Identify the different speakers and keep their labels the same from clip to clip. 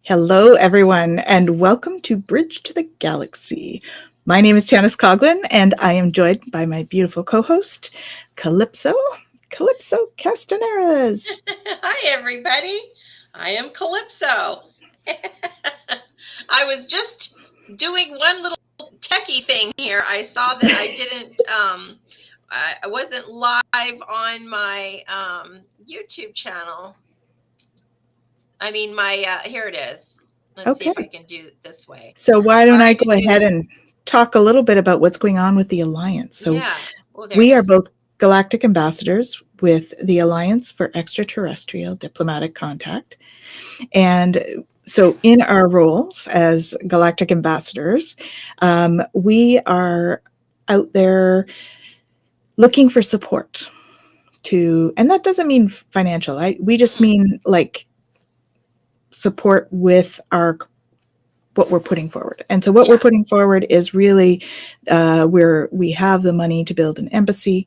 Speaker 1: Hello, everyone, and welcome to Bridge to the Galaxy. My name is Tanys Coughlan, and I am joined by my beautiful co-host, Calypso Casteneres.
Speaker 2: Hi, everybody. I am Calypso. I was just doing one little techie thing here. I saw that I wasn't live on my YouTube channel. I mean, here it is. Let's see if I can do it this way.
Speaker 1: So why don't I go ahead and talk a little bit about what's going on with the Alliance? So
Speaker 2: yeah.
Speaker 1: We are both Galactic Ambassadors with the Alliance for Extraterrestrial Diplomatic Contact. And so in our roles as Galactic Ambassadors, we are out there looking for support and that doesn't mean financial. We just mean like support with what we're putting forward. And so what we're putting forward is really we have the money to build an embassy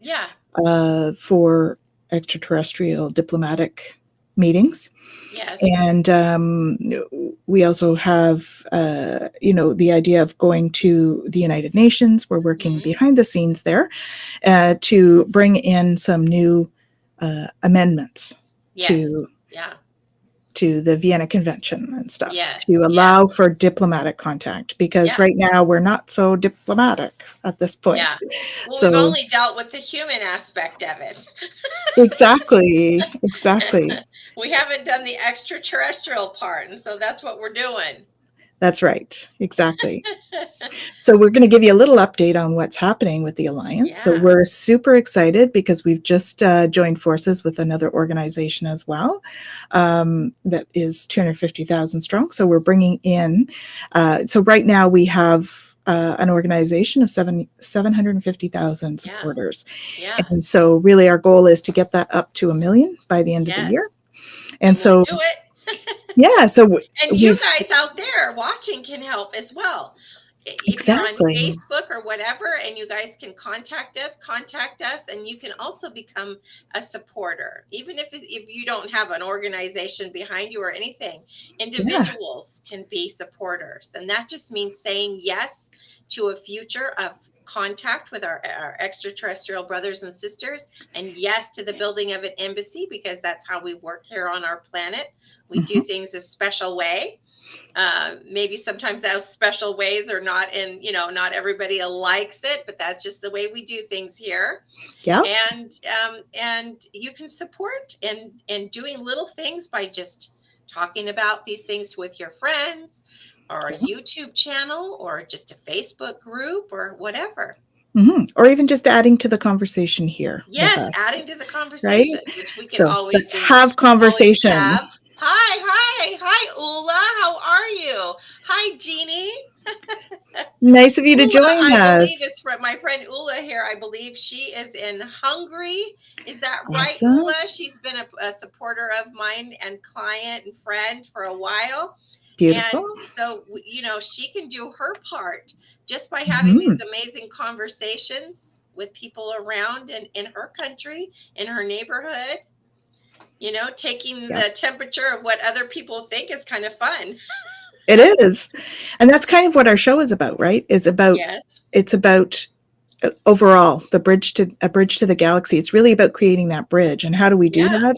Speaker 1: for extraterrestrial diplomatic meetings.
Speaker 2: Yes.
Speaker 1: And we also have, the idea of going to the United Nations. We're working behind the scenes there to bring in some new amendments to the Vienna Convention and stuff to allow for diplomatic contact, because right now we're not so diplomatic at this point.
Speaker 2: Yeah. Well, we've only dealt with the human aspect of it.
Speaker 1: Exactly.
Speaker 2: We haven't done the extraterrestrial part, and so that's what we're doing.
Speaker 1: That's right. Exactly. So we're going to give you a little update on what's happening with the Alliance. So we're super excited because we've just joined forces with another organization as well that is 250,000 strong. So we're bringing in, so right now we have an organization of 750,000 supporters. And so really our goal is to get that up to 1 million by the end of the year. And so
Speaker 2: do it.
Speaker 1: And
Speaker 2: you guys out there watching can help as well. If you're on Facebook or whatever, and you guys can contact us, and you can also become a supporter. Even if you don't have an organization behind you or anything, individuals can be supporters. And that just means saying yes to a future of contact with our extraterrestrial brothers and sisters, and yes to the building of an embassy, because that's how we work here on our planet. We do things a special way. Maybe sometimes those special ways are not not everybody likes it, but that's just the way we do things here. And you can support and doing little things by just talking about these things with your friends, or a YouTube channel, or just a Facebook group, or whatever.
Speaker 1: Or even just adding to the conversation here.
Speaker 2: Yes, adding to the conversation,
Speaker 1: right?
Speaker 2: Which we can always
Speaker 1: let's have conversation.
Speaker 2: Hi, Ula. How are you? Hi, Jeannie.
Speaker 1: Nice of you to join us.
Speaker 2: I believe it's from my friend Ula here. I believe she is in Hungary. Is that right, Ula? She's been a supporter of mine and client and friend for a while.
Speaker 1: Beautiful.
Speaker 2: And so, she can do her part just by having these amazing conversations with people around in her country, in her neighborhood. Taking the temperature of what other people think is kind of fun.
Speaker 1: It is. And that's kind of what our show is about, right? It's about overall a bridge to the galaxy. It's really about creating that bridge. And how do we do that?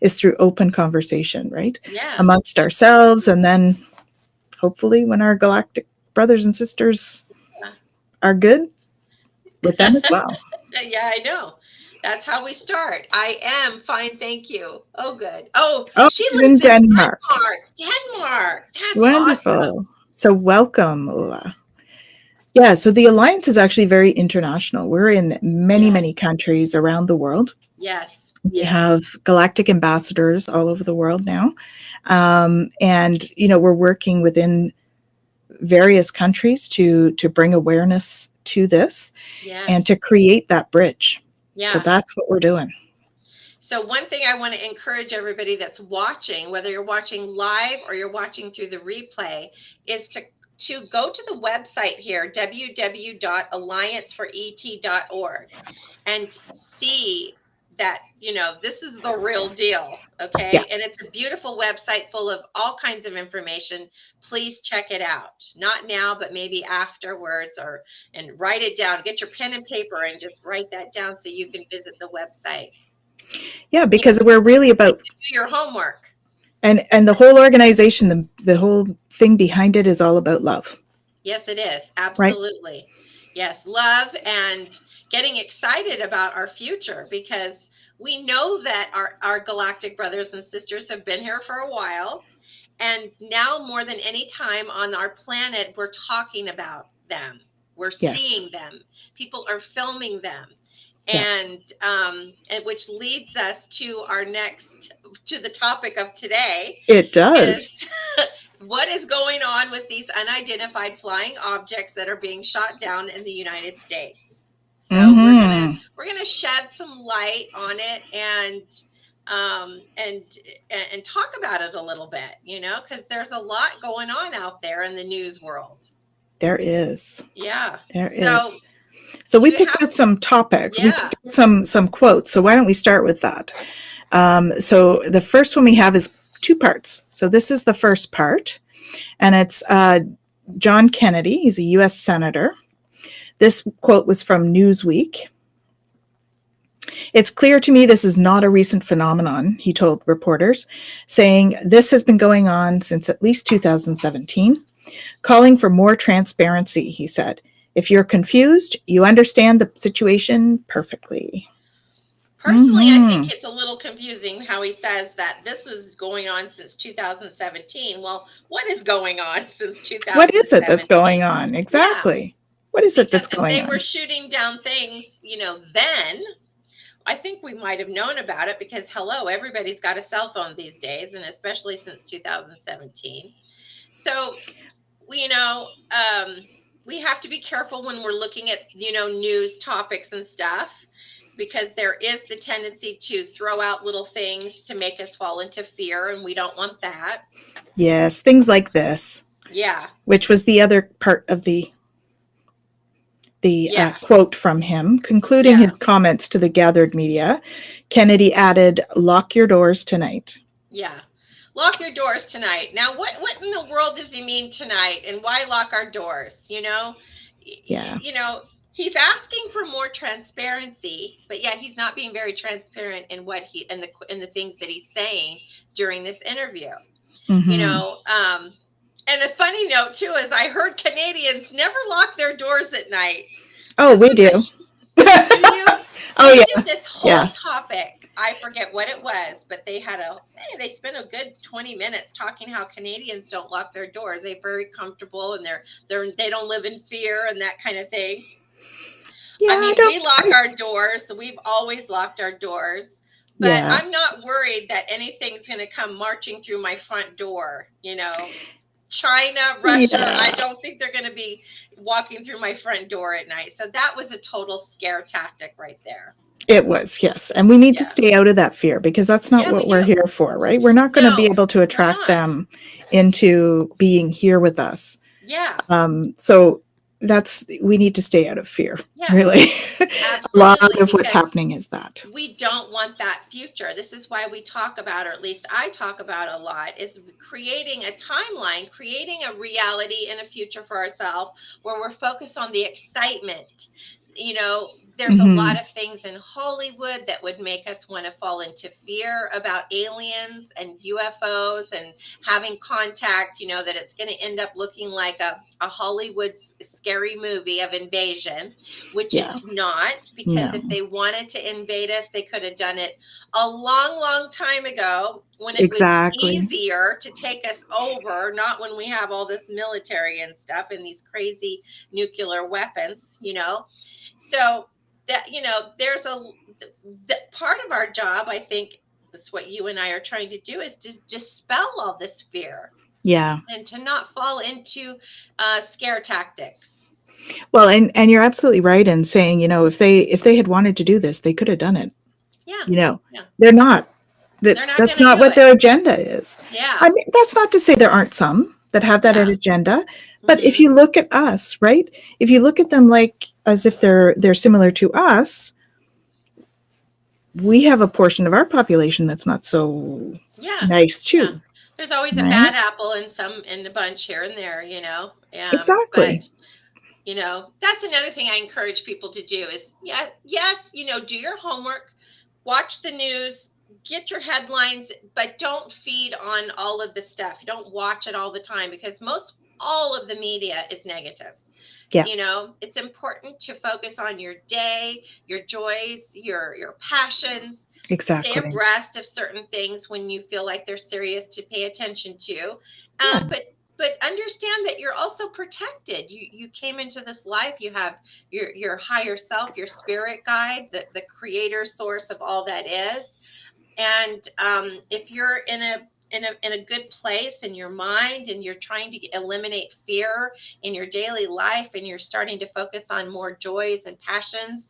Speaker 1: Is through open conversation, right? Amongst ourselves, and then hopefully when our galactic brothers and sisters are good, with them as well.
Speaker 2: Yeah, I know. That's how we start. I am fine, thank you. Oh, good. Oh, she lives in Denmark. That's
Speaker 1: wonderful.
Speaker 2: Awesome.
Speaker 1: So welcome, Ula. Yeah, so the Alliance is actually very international. We're in many countries around the world.
Speaker 2: Yes.
Speaker 1: We have Galactic Ambassadors all over the world now. And, we're working within various countries to bring awareness to this and to create that bridge. So that's what we're doing.
Speaker 2: So one thing I want to encourage everybody that's watching, whether you're watching live or you're watching through the replay, is to go to the website here, www.allianceforet.org, and see that, this is the real deal. Okay.
Speaker 1: Yeah.
Speaker 2: And it's a beautiful website full of all kinds of information. Please check it out. Not now, but maybe afterwards, and write it down. Get your pen and paper and just write that down so you can visit the website.
Speaker 1: Yeah, because we're really about
Speaker 2: do your homework.
Speaker 1: And the whole organization, the whole thing behind it is all about love.
Speaker 2: Yes, it is. Absolutely. Right? Yes, love and getting excited about our future, because we know that our galactic brothers and sisters have been here for a while. And now more than any time on our planet, we're talking about them. We're seeing them. People are filming them. And which leads us to the topic of today.
Speaker 1: It does.
Speaker 2: What is going on with these unidentified flying objects that are being shot down in the United States? So we're gonna shed some light on it and talk about it a little bit, because there's a lot going on out there in the news world.
Speaker 1: There is.
Speaker 2: Yeah.
Speaker 1: There is. So we picked out some topics. Yeah. We picked out some quotes. So why don't we start with that? So the first one we have is 2 parts. So this is the first part, and it's John Kennedy. He's a U.S. Senator. This quote was from Newsweek. "It's clear to me this is not a recent phenomenon," he told reporters, saying, "This has been going on since at least 2017, calling for more transparency," he said. "If you're confused, you understand the situation perfectly."
Speaker 2: Personally, I think it's a little confusing how he says that this was going on since 2017. Well, what is going on since 2017?
Speaker 1: What is it that's going on? Exactly. Yeah. What is it that's going on?
Speaker 2: If they were shooting down things, then I think we might have known about it, because hello, everybody's got a cell phone these days, and especially since 2017. So, we have to be careful when we're looking at, news topics and stuff, because there is the tendency to throw out little things to make us fall into fear, and we don't want that.
Speaker 1: Yes, things like this.
Speaker 2: Yeah.
Speaker 1: Which was the other part of the quote from him. Concluding his comments to the gathered media, Kennedy added, "Lock your doors tonight."
Speaker 2: Yeah. Lock your doors tonight. Now, what in the world does he mean tonight, and why lock our doors? Yeah. He's asking for more transparency, but yet he's not being very transparent in what in the things that he's saying during this interview. And a funny note too is I heard Canadians never lock their doors at night.
Speaker 1: Oh, we do.
Speaker 2: Oh, yeah. Did this whole topic. I forget what it was, but they spent a good 20 minutes talking how Canadians don't lock their doors. They're very comfortable, and they don't live in fear and that kind of thing. Yeah, we lock our doors. So we've always locked our doors, but I'm not worried that anything's going to come marching through my front door. China, Russia, I don't think they're going to be walking through my front door at night. So that was a total scare tactic right there.
Speaker 1: It was, yes. And we need to stay out of that fear, because that's not what we're here for, right? We're not going to be able to attract them into being here with us.
Speaker 2: Yeah.
Speaker 1: So we need to stay out of fear, really. A lot of what's happening is that.
Speaker 2: We don't want that future. This is why we talk about, or at least I talk about a lot, is creating a timeline, creating a reality and a future for ourselves where we're focused on the excitement. There's a lot of things in Hollywood that would make us want to fall into fear about aliens and UFOs and having contact, that it's going to end up looking like a Hollywood scary movie of invasion, which it's not, because if they wanted to invade us, they could have done it a long, long time ago when it was easier to take us over, not when we have all this military and stuff and these crazy nuclear weapons, So that, there's part of our job, I think that's what you and I are trying to do, is to dispel all this fear.
Speaker 1: Yeah.
Speaker 2: And to not fall into scare tactics.
Speaker 1: Well, and you're absolutely right in saying, if they had wanted to do this, they could have done it.
Speaker 2: Yeah.
Speaker 1: They're not. That's not what their agenda is.
Speaker 2: Yeah.
Speaker 1: I mean, that's not to say there aren't some that have that agenda, but if you look at us, right? If you look at them like as if they're similar to us, we have a portion of our population that's not so nice too.
Speaker 2: There's always a bad apple in the bunch here and there,
Speaker 1: Exactly.
Speaker 2: But that's another thing I encourage people to do is, yes, do your homework, watch the news, get your headlines, but don't feed on all of the stuff. Don't watch it all the time, because all of the media is negative.
Speaker 1: Yeah.
Speaker 2: It's important to focus on your day, your joys, your passions.
Speaker 1: Exactly.
Speaker 2: Stay abreast of certain things when you feel like they're serious to pay attention to. But understand that you're also protected. You came into this life. You have your higher self, your spirit guide, the creator source of all that is. And if you're in a good place in your mind, and you're trying to eliminate fear in your daily life, and you're starting to focus on more joys and passions,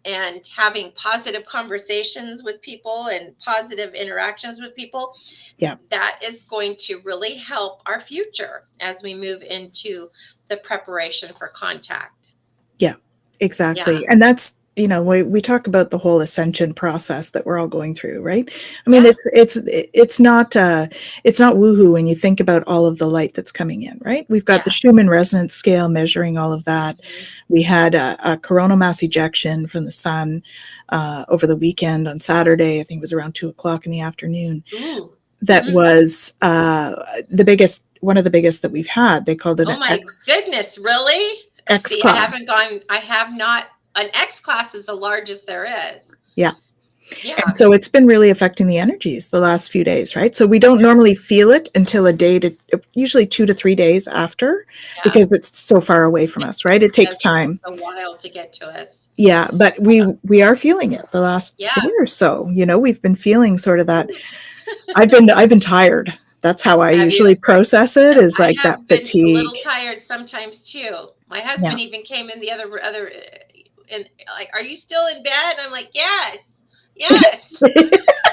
Speaker 2: and having positive conversations with people and positive interactions with people, that is going to really help our future as we move into the preparation for contact.
Speaker 1: Yeah, exactly. And that's, we talk about the whole ascension process that we're all going through, right? I mean, it's not woohoo when you think about all of the light that's coming in, right? We've got the Schumann resonance scale measuring all of that. We had a coronal mass ejection from the sun over the weekend on Saturday. I think it was around 2:00 in the afternoon.
Speaker 2: Ooh.
Speaker 1: That was one of the biggest that we've had. They called it
Speaker 2: an goodness, really?
Speaker 1: X
Speaker 2: See,
Speaker 1: class.
Speaker 2: I have not. An X class is the largest there is.
Speaker 1: Yeah. And so it's been really affecting the energies the last few days, right? So we don't normally feel it until usually 2 to 3 days after, because it's so far away from us, right? It takes time.
Speaker 2: A while to get to us.
Speaker 1: Yeah, but we are feeling it the last day or so. We've been feeling sort of that. I've been tired. That's how I usually process it, is like that fatigue.
Speaker 2: A little tired sometimes too. My husband even came in the other and like, "Are you still in bed?" And I'm like, yes.
Speaker 1: Let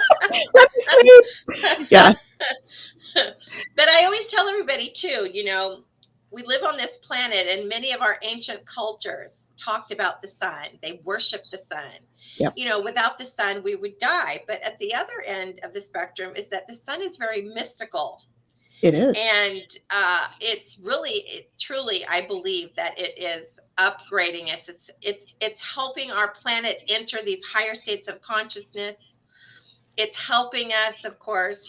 Speaker 1: me sleep. Yeah.
Speaker 2: But I always tell everybody too, we live on this planet, and many of our ancient cultures talked about the sun. They worshiped the sun.
Speaker 1: Yep.
Speaker 2: Without the sun, we would die. But at the other end of the spectrum is that the sun is very mystical.
Speaker 1: It is.
Speaker 2: And it's really, truly, I believe that it is upgrading us. It's helping our planet enter these higher states of consciousness. It's helping us, of course,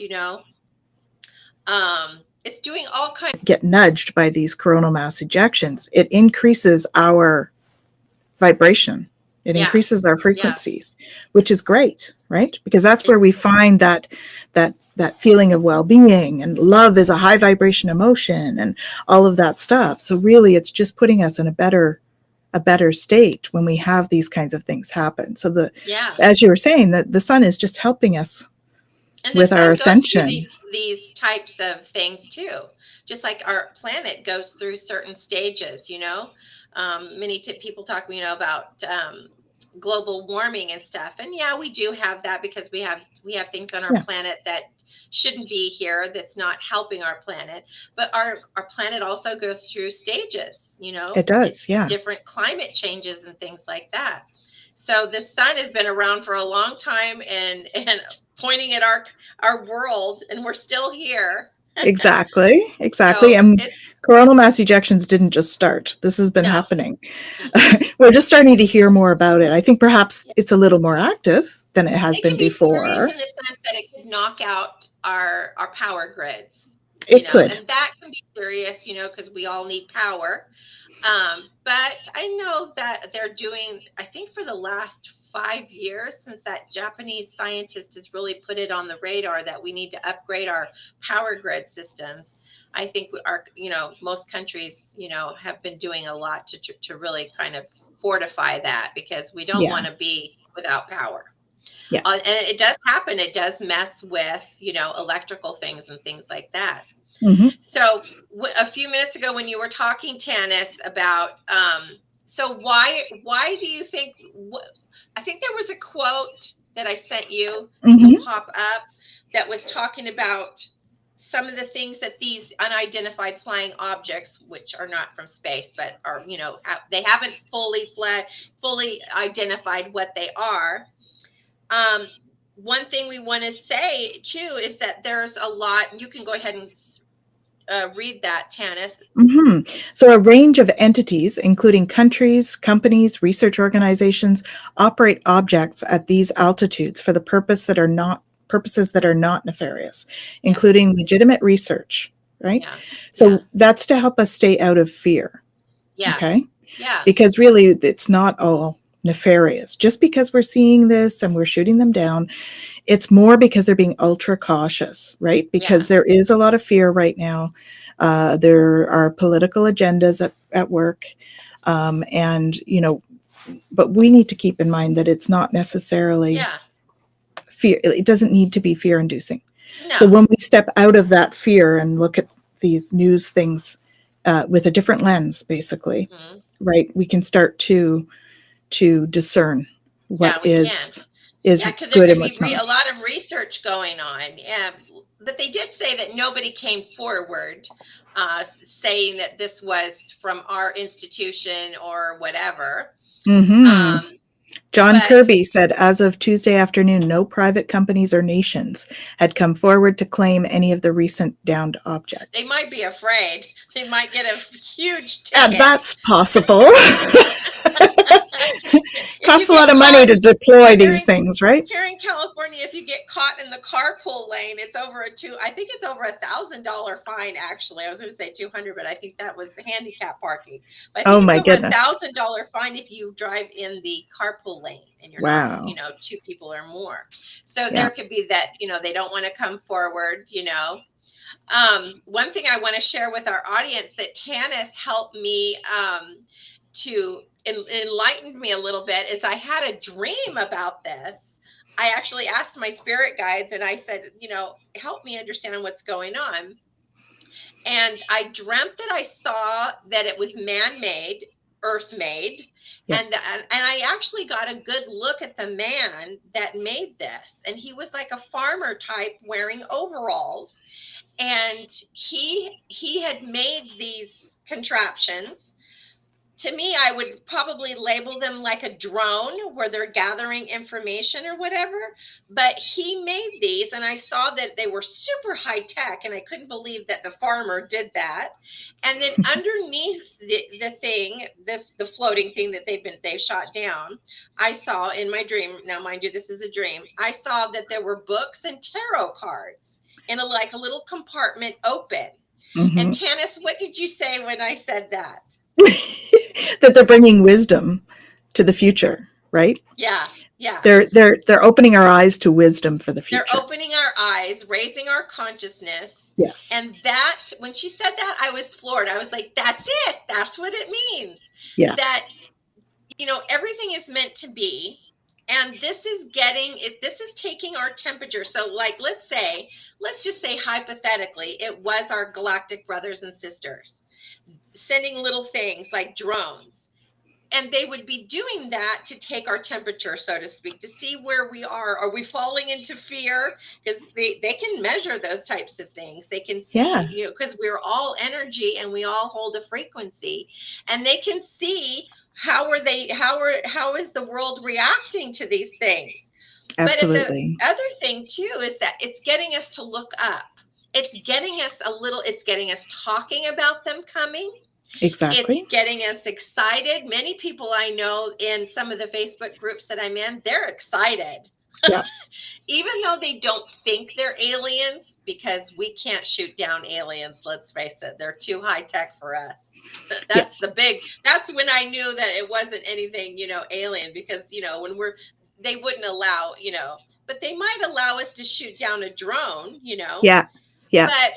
Speaker 2: it's doing all kinds of...
Speaker 1: Get nudged by these coronal mass ejections. It increases our vibration. It increases our frequencies, which is great, right? Because that's where we find that feeling of well-being, and love is a high vibration emotion, and all of that stuff. So really, it's just putting us in a better state when we have these kinds of things happen. So as you were saying, that the sun is just helping us with our ascension.
Speaker 2: These types of things too, just like our planet goes through certain stages. Many people talk, about global warming and stuff, and we do have that, because we have things on our planet that shouldn't be here, that's not helping our planet. But our planet also goes through stages. It
Speaker 1: does,
Speaker 2: different climate changes and things like that. So the sun has been around for a long time, and pointing at our world, and we're still here.
Speaker 1: Exactly. And coronal mass ejections didn't just start. This has been happening. We're just starting to hear more about it. I think perhaps it's a little more active than it has been before.
Speaker 2: In the sense that it could knock out our power grids.
Speaker 1: It could.
Speaker 2: And that can be serious, because we all need power. But I know that they're doing, I think for the last 5 years, since that Japanese scientist has really put it on the radar that we need to upgrade our power grid systems. I think most countries, have been doing a lot to really kind of fortify that, because we don't want to be without power.
Speaker 1: Yeah.
Speaker 2: And it does happen. It does mess with, electrical things and things like that.
Speaker 1: Mm-hmm.
Speaker 2: So a few minutes ago, when you were talking, Tanys, about, so why do you think, I think there was a quote that I sent you,
Speaker 1: mm-hmm.
Speaker 2: pop up, that was talking about some of the things that these unidentified flying objects, which are not from space, but are, they haven't fully identified what they are. One thing we want to say too is that there's a lot. You can go ahead and read that, Tanys.
Speaker 1: So a range of entities, including countries, companies, research organizations, operate objects at these altitudes for the purposes that are not nefarious, including legitimate research, right? So that's to help us stay out of fear. Okay? Because really it's not all nefarious. Just because we're seeing this and we're shooting them down, it's more because they're being ultra cautious, right? Because there is a lot of fear right now. There are political agendas at work. And, but we need to keep in mind that it's not necessarily fear. It doesn't need to be fear inducing. No. So when we step out of that fear and look at these news things with a different lens, basically, right, we can start to discern what is good and what's not.
Speaker 2: A lot of research going on. But they did say that nobody came forward saying that this was from our institution or whatever.
Speaker 1: John Kirby said, as of Tuesday afternoon, no private companies or nations had come forward to claim any of the recent downed objects.
Speaker 2: They might be afraid. They might get a huge ticket.
Speaker 1: That's possible. Costs a lot of money to deploy these things, right?
Speaker 2: Here in California, if you get caught in the carpool lane, it's over I think it's over $1,000 fine. Actually, I was going to say 200, but I think that was the handicap parking. But I think it's over $1,000 fine if you drive in the carpool lane and you're not, two people or more. So there could be that, they don't want to come forward, One thing I want to share with our audience that Tanys helped me to enlightened me a little bit is I had a dream about this. I actually asked my spirit guides and I said, help me understand what's going on. And I dreamt that I saw that it was man-made, earth-made. And I actually got a good look at the man that made this. And he was like a farmer type wearing overalls. And he had made these contraptions. To me, I would probably label them like a drone where they're gathering information or whatever. But he made these and I saw that they were super high tech and I couldn't believe that the farmer did that. And then underneath the thing, the floating thing that they've shot down, I saw in my dream, now mind you, this is a dream, I saw that there were books and tarot cards in a little compartment open. And Tanys, what did you say when I said that?
Speaker 1: That they're bringing wisdom to the future, right?
Speaker 2: Yeah.
Speaker 1: They're opening our eyes to wisdom for the future.
Speaker 2: They're opening our eyes, raising our consciousness.
Speaker 1: Yes.
Speaker 2: And that, when she said that, I was floored. I was like, that's it. That's what it means.
Speaker 1: Yeah.
Speaker 2: That, everything is meant to be. And this is taking our temperature. So let's just say hypothetically, it was our galactic brothers and sisters sending little things like drones. And they would be doing that to take our temperature, so to speak, to see where we are. Are we falling into fear? Because they can measure those types of things. They can see, because we're all energy and we all hold a frequency. And they can see how is the world reacting to these things.
Speaker 1: Absolutely.
Speaker 2: But the other thing too is that it's getting us to look up. It's getting us talking about them coming.
Speaker 1: Exactly.
Speaker 2: It's getting us excited. Many people I know in some of the Facebook groups that I'm in, they're excited.
Speaker 1: Yeah.
Speaker 2: Even though they don't think they're aliens, because we can't shoot down aliens, let's face it. They're too high tech for us. That's when I knew that it wasn't anything, alien, because, they wouldn't allow, but they might allow us to shoot down a drone,
Speaker 1: Yeah.
Speaker 2: But,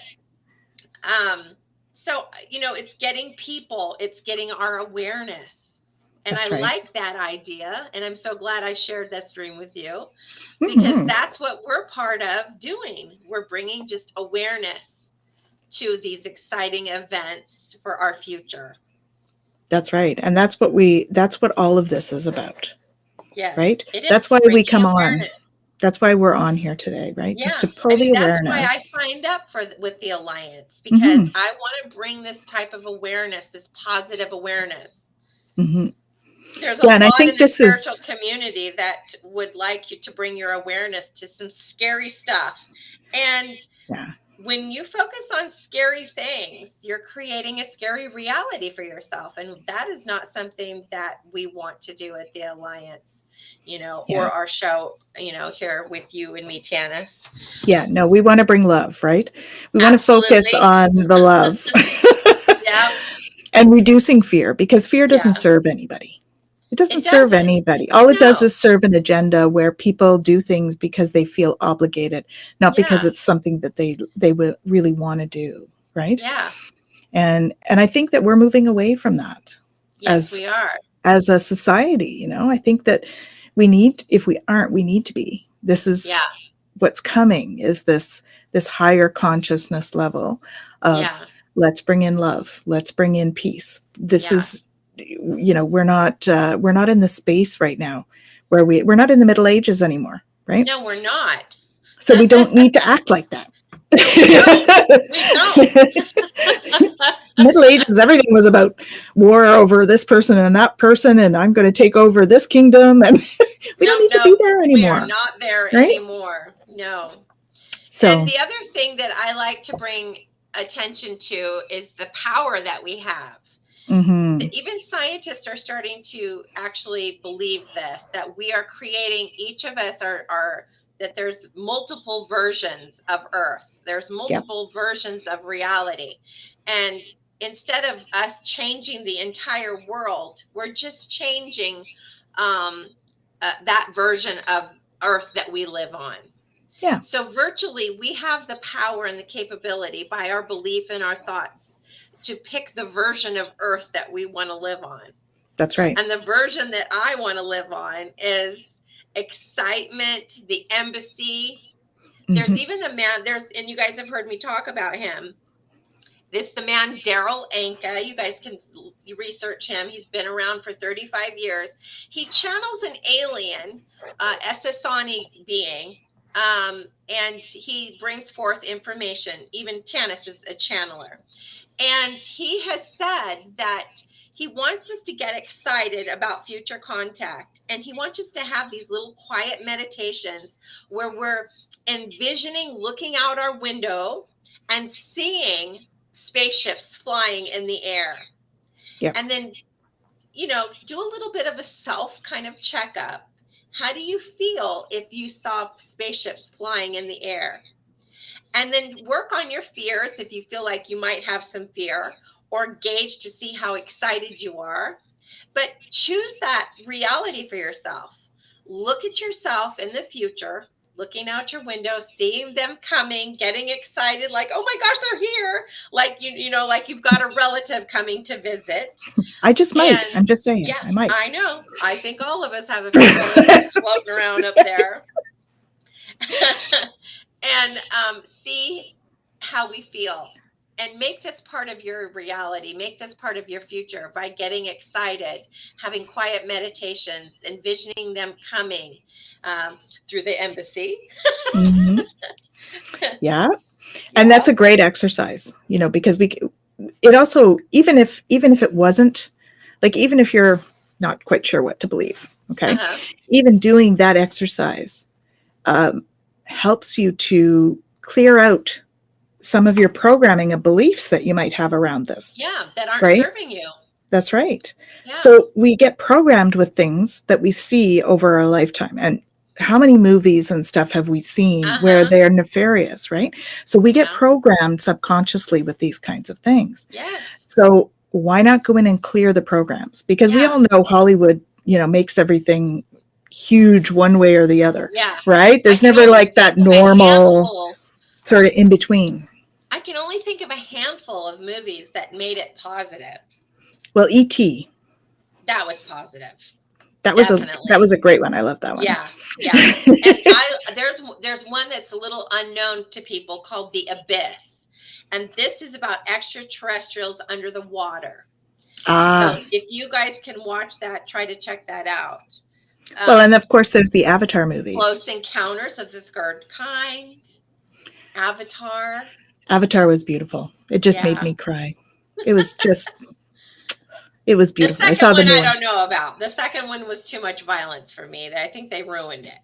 Speaker 2: so, it's getting our awareness. And I like that idea. And I'm so glad I shared this dream with you, because that's what we're part of doing. We're bringing just awareness to these exciting events for our future.
Speaker 1: That's right. And that's what all of this is about.
Speaker 2: Yes.
Speaker 1: Right? That's why we come on. That's why we're on here today, right?
Speaker 2: Yeah.
Speaker 1: Just to pull the awareness.
Speaker 2: That's why I signed up with the Alliance, because I want to bring this type of awareness, this positive awareness. There's a
Speaker 1: and I
Speaker 2: lot
Speaker 1: think
Speaker 2: in the
Speaker 1: this
Speaker 2: spiritual
Speaker 1: is
Speaker 2: community that would like you to bring your awareness to some scary stuff. And when you focus on scary things, you're creating a scary reality for yourself. And that is not something that we want to do at the Alliance, or our show, here with you and me, Tanys.
Speaker 1: Yeah, no, we want to bring love, right? We want to focus on the love.
Speaker 2: Yeah.
Speaker 1: And reducing fear, because fear doesn't serve anybody. It doesn't serve anybody. All it does is serve an agenda where people do things because they feel obligated, not because it's something that they would really want to do, right?
Speaker 2: Yeah.
Speaker 1: And I think that we're moving away from that.
Speaker 2: Yes, we are.
Speaker 1: As a society, I think that we need, if we aren't, we need to be. This is what's coming, is this higher consciousness level of let's bring in love, let's bring in peace. This is, we're not in the space right now where we're not in the Middle Ages anymore, right?
Speaker 2: No, we're not.
Speaker 1: So we don't need to act like that.
Speaker 2: No, we don't.
Speaker 1: Middle Ages, everything was about war over this person and that person, and I'm going to take over this kingdom, and we don't need to be there anymore.
Speaker 2: We are not there anymore. No. So, and the other thing that I like to bring attention to is the power that we have. Mm-hmm. Even scientists are starting to actually believe this, that we are creating, each of us are that there's multiple versions of Earth. There's multiple versions of reality. And instead of us changing the entire world, we're just changing that version of Earth that we live on.
Speaker 1: Yeah.
Speaker 2: So virtually, we have the power and the capability by our belief and our thoughts to pick the version of Earth that we want to live on.
Speaker 1: That's right.
Speaker 2: And the version that I want to live on is excitement, the embassy. Mm-hmm. There's even the man, and you guys have heard me talk about him. It's the man, Daryl Anka. You guys can research him. He's been around for 35 years. He channels an alien, Essassani being, and he brings forth information. Even Tanys is a channeler. And he has said that he wants us to get excited about future contact. And he wants us to have these little quiet meditations where we're envisioning looking out our window and seeing spaceships flying in the air. Yeah. And then, do a little bit of a self kind of checkup. How do you feel if you saw spaceships flying in the air? And then work on your fears if you feel like you might have some fear, or gauge to see how excited you are. But choose that reality for yourself. Look at yourself in the future, looking out your window, seeing them coming, getting excited, like, oh my gosh, they're here. Like, like you've got a relative coming to visit.
Speaker 1: I just might. I'm just saying.
Speaker 2: Yeah,
Speaker 1: I might.
Speaker 2: I know. I think all of us have a few relatives floating around up there. And see how we feel, and make this part of your reality, make this part of your future by getting excited, having quiet meditations, envisioning them coming through the embassy.
Speaker 1: Mm-hmm. Yeah. And that's a great exercise, because it also, even if it wasn't, like, even if you're not quite sure what to believe, okay, even doing that exercise helps you to clear out some of your programming and beliefs that you might have around this.
Speaker 2: Yeah, that aren't serving you.
Speaker 1: That's right. Yeah. So we get programmed with things that we see over our lifetime. And how many movies and stuff have we seen where they're nefarious, right? So we get programmed subconsciously with these kinds of things.
Speaker 2: Yes.
Speaker 1: So why not go in and clear the programs? Because we all know Hollywood, makes everything huge one way or the other.
Speaker 2: Yeah.
Speaker 1: Right? There's never like that normal sort of in between.
Speaker 2: I can only think of a handful of movies that made it positive.
Speaker 1: Well, E.T.
Speaker 2: That was positive.
Speaker 1: That was a great one. I love that one.
Speaker 2: Yeah. And there's one that's a little unknown to people called The Abyss. And this is about extraterrestrials under the water. So if you guys can watch that, try to check that out.
Speaker 1: Well, and of course, there's the Avatar movies.
Speaker 2: Close Encounters of the Third Kind. Avatar.
Speaker 1: Avatar was beautiful. It just made me cry. It was just, It was
Speaker 2: The
Speaker 1: beautiful. I
Speaker 2: second
Speaker 1: saw the
Speaker 2: one
Speaker 1: new
Speaker 2: I
Speaker 1: one.
Speaker 2: don't know about. The second one was too much violence for me. I think they ruined it.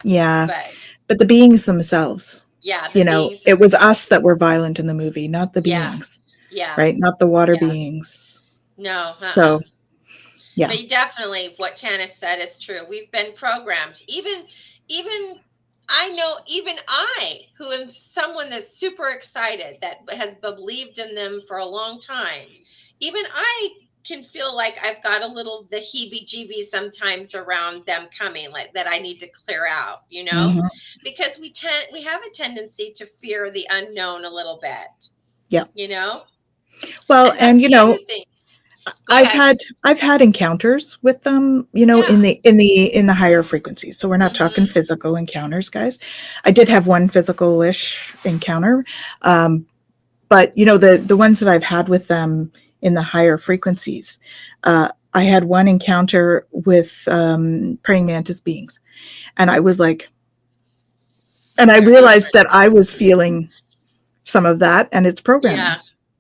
Speaker 1: Yeah.
Speaker 2: But
Speaker 1: the beings themselves,
Speaker 2: yeah, the beings
Speaker 1: it was
Speaker 2: themselves.
Speaker 1: us that were violent in the movie, not the
Speaker 2: Yeah.
Speaker 1: beings.
Speaker 2: Yeah.
Speaker 1: Right? Not the water
Speaker 2: Yeah.
Speaker 1: beings.
Speaker 2: No.
Speaker 1: So, yeah.
Speaker 2: But definitely what Tanys said is true. We've been programmed. Even I know, even I, who am someone that's super excited, that has believed in them for a long time, even I can feel like I've got a little the heebie-jeebies sometimes around them coming, like that I need to clear out, because we have a tendency to fear the unknown a little bit.
Speaker 1: Yeah.
Speaker 2: Well, and the other thing.
Speaker 1: I've had encounters with them, in the higher frequencies. So we're not talking physical encounters, guys. I did have one physical-ish encounter. But the ones that I've had with them in the higher frequencies, I had one encounter with praying mantis beings, and I was like, and I realized that I was feeling some of that, and it's programming.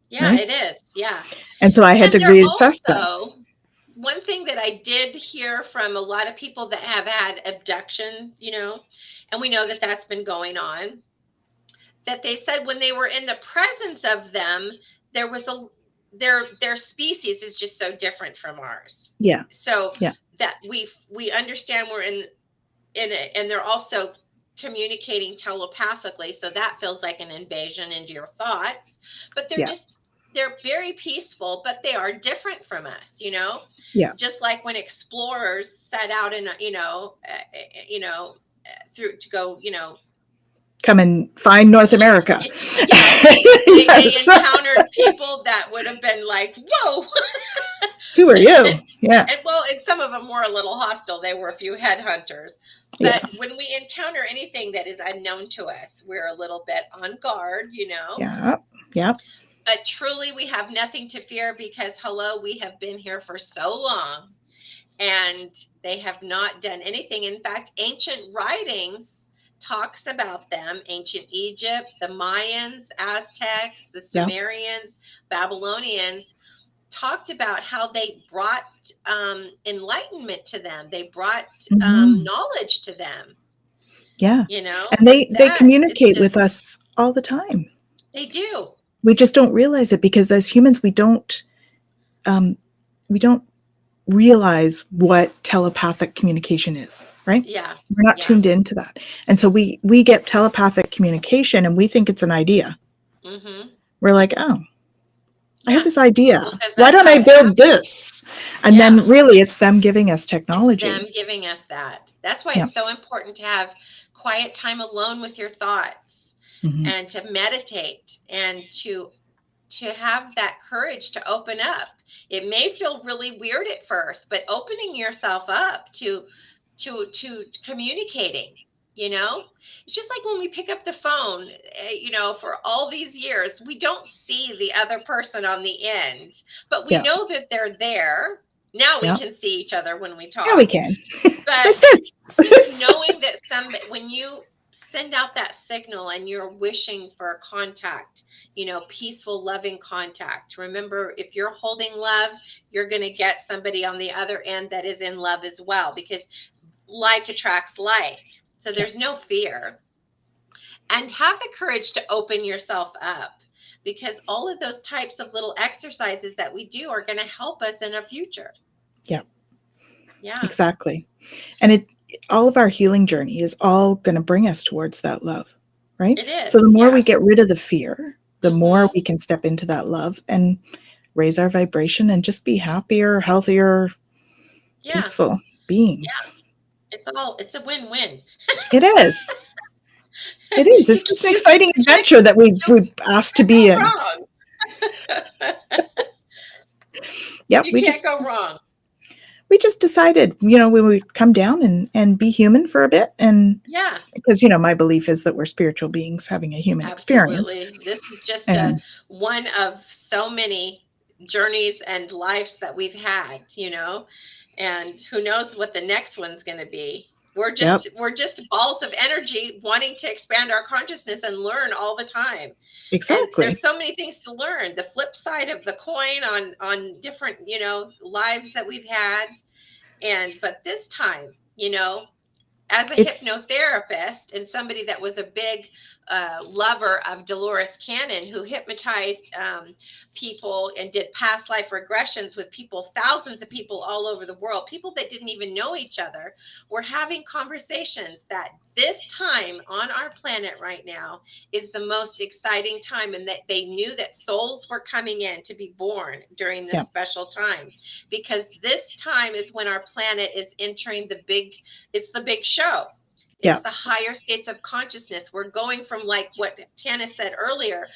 Speaker 2: Yeah, right? It is. Yeah.
Speaker 1: And so I had to reassess that.
Speaker 2: One thing that I did hear from a lot of people that have had abduction, and we know that that's been going on, that they said when they were in the presence of them, there was their species is just so different from ours.
Speaker 1: Yeah.
Speaker 2: So that we understand we're in it, and they're also communicating telepathically, so that feels like an invasion into your thoughts. But they're very peaceful, but they are different from us, just like when explorers set out in through to go,
Speaker 1: come and find North America.
Speaker 2: They encountered people that would have been like, whoa.
Speaker 1: Who are you? Yeah.
Speaker 2: And some of them were a little hostile. They were a few headhunters. But when we encounter anything that is unknown to us, we're a little bit on guard,
Speaker 1: Yeah.
Speaker 2: But truly, we have nothing to fear because, we have been here for so long, and they have not done anything. In fact, ancient writings talks about them. Ancient Egypt, the Mayans, Aztecs, the Sumerians, Babylonians talked about how they brought enlightenment to them. They brought knowledge to them.
Speaker 1: Yeah. And they communicate with us all the time.
Speaker 2: They do.
Speaker 1: We just don't realize it because as humans, we don't realize what telepathic communication is, right?
Speaker 2: Yeah.
Speaker 1: We're not tuned into that. And so we get telepathic communication and we think it's an idea. We're like, oh, I have this idea. Why don't I build this? And then really it's them giving us technology.
Speaker 2: It's them giving us that. That's why it's so important to have quiet time alone with your thoughts and to meditate and to have that courage to open up. It may feel really weird at first, but opening yourself up to communicating, it's just like when we pick up the phone, for all these years, we don't see the other person on the end, but we know that they're there. Now we can see each other when we talk.
Speaker 1: Yeah, we can.
Speaker 2: But
Speaker 1: like this.
Speaker 2: knowing that when you send out that signal and you're wishing for contact, peaceful, loving contact. Remember, if you're holding love, you're going to get somebody on the other end that is in love as well, because like attracts like. So there's no fear. And have the courage to open yourself up, because all of those types of little exercises that we do are going to help us in our future. Yeah.
Speaker 1: Exactly. And all of our healing journey is all going to bring us towards that love, right?
Speaker 2: It is.
Speaker 1: So the more we get rid of the fear, the more we can step into that love and raise our vibration and just be happier, healthier, peaceful beings.
Speaker 2: Yeah. It's a win-win.
Speaker 1: It is. It is. It's just an exciting adventure that we've asked to be in. Yep.
Speaker 2: You can't go wrong.
Speaker 1: We just decided, we would come down and be human for a bit. And because, my belief is that we're spiritual beings having a human experience.
Speaker 2: This is just one of so many journeys and lives that we've had, and who knows what the next one's going to be. We're just balls of energy wanting to expand our consciousness and learn all the time.
Speaker 1: Exactly.
Speaker 2: And there's so many things to learn. The flip side of the coin on different, lives that we've had. But this time, as a hypnotherapist and somebody that was a big lover of Dolores Cannon, who hypnotized people and did past life regressions with people, thousands of people all over the world, people that didn't even know each other, were having conversations that this time on our planet right now is the most exciting time, and that they knew that souls were coming in to be born during this special time, because this time is when our planet is entering the big show. It's the higher states of consciousness. We're going from, like what Tanys said earlier,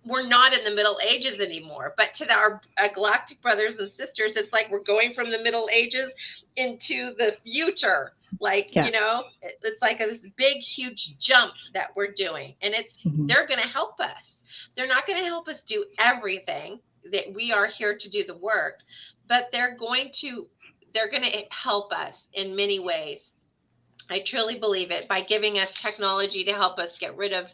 Speaker 2: we're not in the Middle Ages anymore, but to our galactic brothers and sisters, it's like we're going from the Middle Ages into the future. Like, it's like this big, huge jump that we're doing. And they're going to help us. They're not going to help us do everything. That we are here to do the work, but they're going to help us in many ways. I truly believe it, by giving us technology to help us get rid of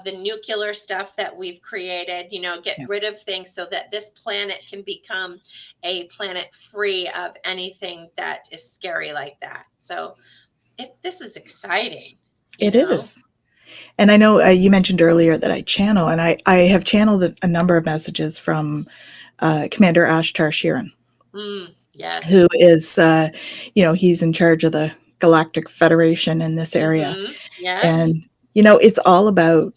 Speaker 2: the nuclear stuff that we've created, get rid of things so that this planet can become a planet free of anything that is scary like that. So this is exciting.
Speaker 1: It is. And I know you mentioned earlier that I channel, and I have channeled a number of messages from Commander Ashtar Sheeran, who is, he's in charge of the Galactic Federation in this area. And, it's all about,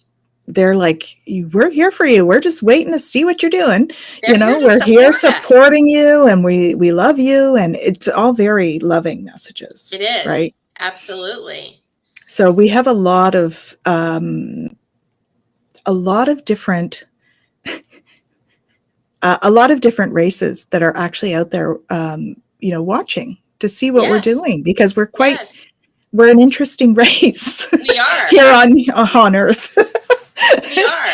Speaker 1: they're like, we're here for you. We're just waiting to see what you're doing. We're here supporting you, and we love you. And it's all very loving messages.
Speaker 2: It is.
Speaker 1: Right?
Speaker 2: Absolutely.
Speaker 1: So we have a lot of different races that are actually out there, watching to see what we're doing, because we're we're an interesting race.
Speaker 2: We are
Speaker 1: here on Earth.
Speaker 2: We are.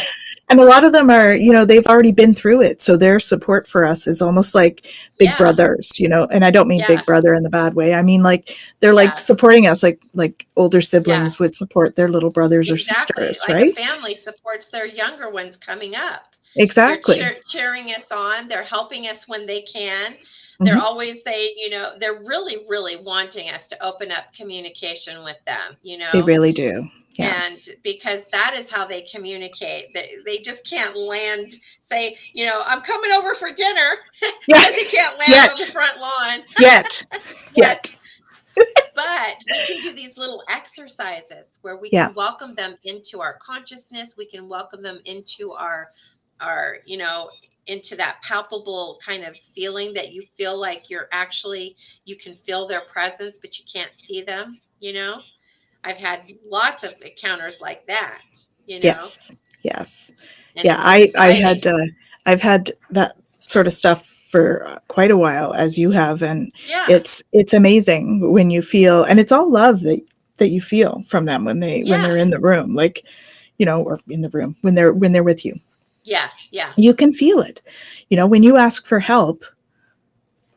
Speaker 1: And a lot of them are, they've already been through it. So their support for us is almost like big brothers, and I don't mean big brother in the bad way. I mean, like, they're like supporting us, like older siblings would support their little brothers or sisters,
Speaker 2: like
Speaker 1: right?
Speaker 2: A family supports their younger ones coming up.
Speaker 1: Exactly.
Speaker 2: They're cheering us on. They're helping us when they can. They're always saying, they're really, really wanting us to open up communication with them,
Speaker 1: They really do. Yeah.
Speaker 2: And because that is how they communicate. They just can't say, I'm coming over for dinner. Because they can't land on the front lawn.
Speaker 1: Yet.
Speaker 2: But we can do these little exercises where we can welcome them into our consciousness. We can welcome them into our into that palpable kind of feeling that you feel like you can feel their presence, but you can't see them, I've had lots of encounters like that,
Speaker 1: Yes.
Speaker 2: And
Speaker 1: I've had that sort of stuff for quite a while, as you have, and it's amazing when you feel, and it's all love that you feel from them when they're in the room, like, or in the room when they're with you.
Speaker 2: Yeah.
Speaker 1: You can feel it, when you ask for help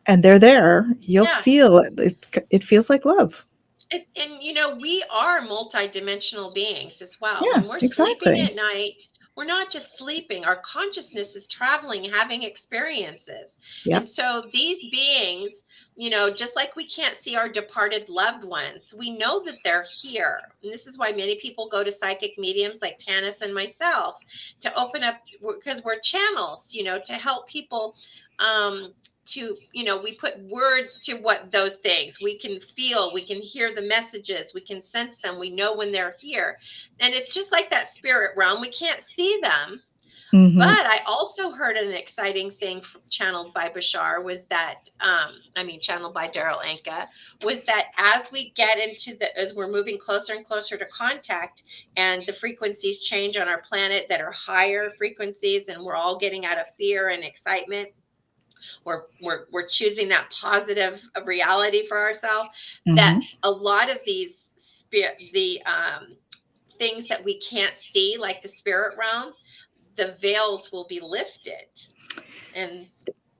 Speaker 1: and they're there, you'll feel it. It feels like love.
Speaker 2: And we are multidimensional beings as well.
Speaker 1: Yeah,
Speaker 2: when we're sleeping at night, we're not just sleeping. Our consciousness is traveling, having experiences.
Speaker 1: Yep.
Speaker 2: And so these beings, just like we can't see our departed loved ones, we know that they're here. And this is why many people go to psychic mediums like Tanys and myself to open up, because we're channels, to help people we put words to what those things. We can feel, we can hear the messages, we can sense them, we know when they're here. And it's just like that spirit realm. We can't see them. Mm-hmm. But I also heard an exciting thing channeled by Bashar was that, channeled by Daryl Anka, was that as we get as we're moving closer and closer to contact, and the frequencies change on our planet that are higher frequencies, and we're all getting out of fear and excitement, we're choosing that positive reality for ourselves, that a lot of these things that we can't see, like the spirit realm, the veils will be lifted. And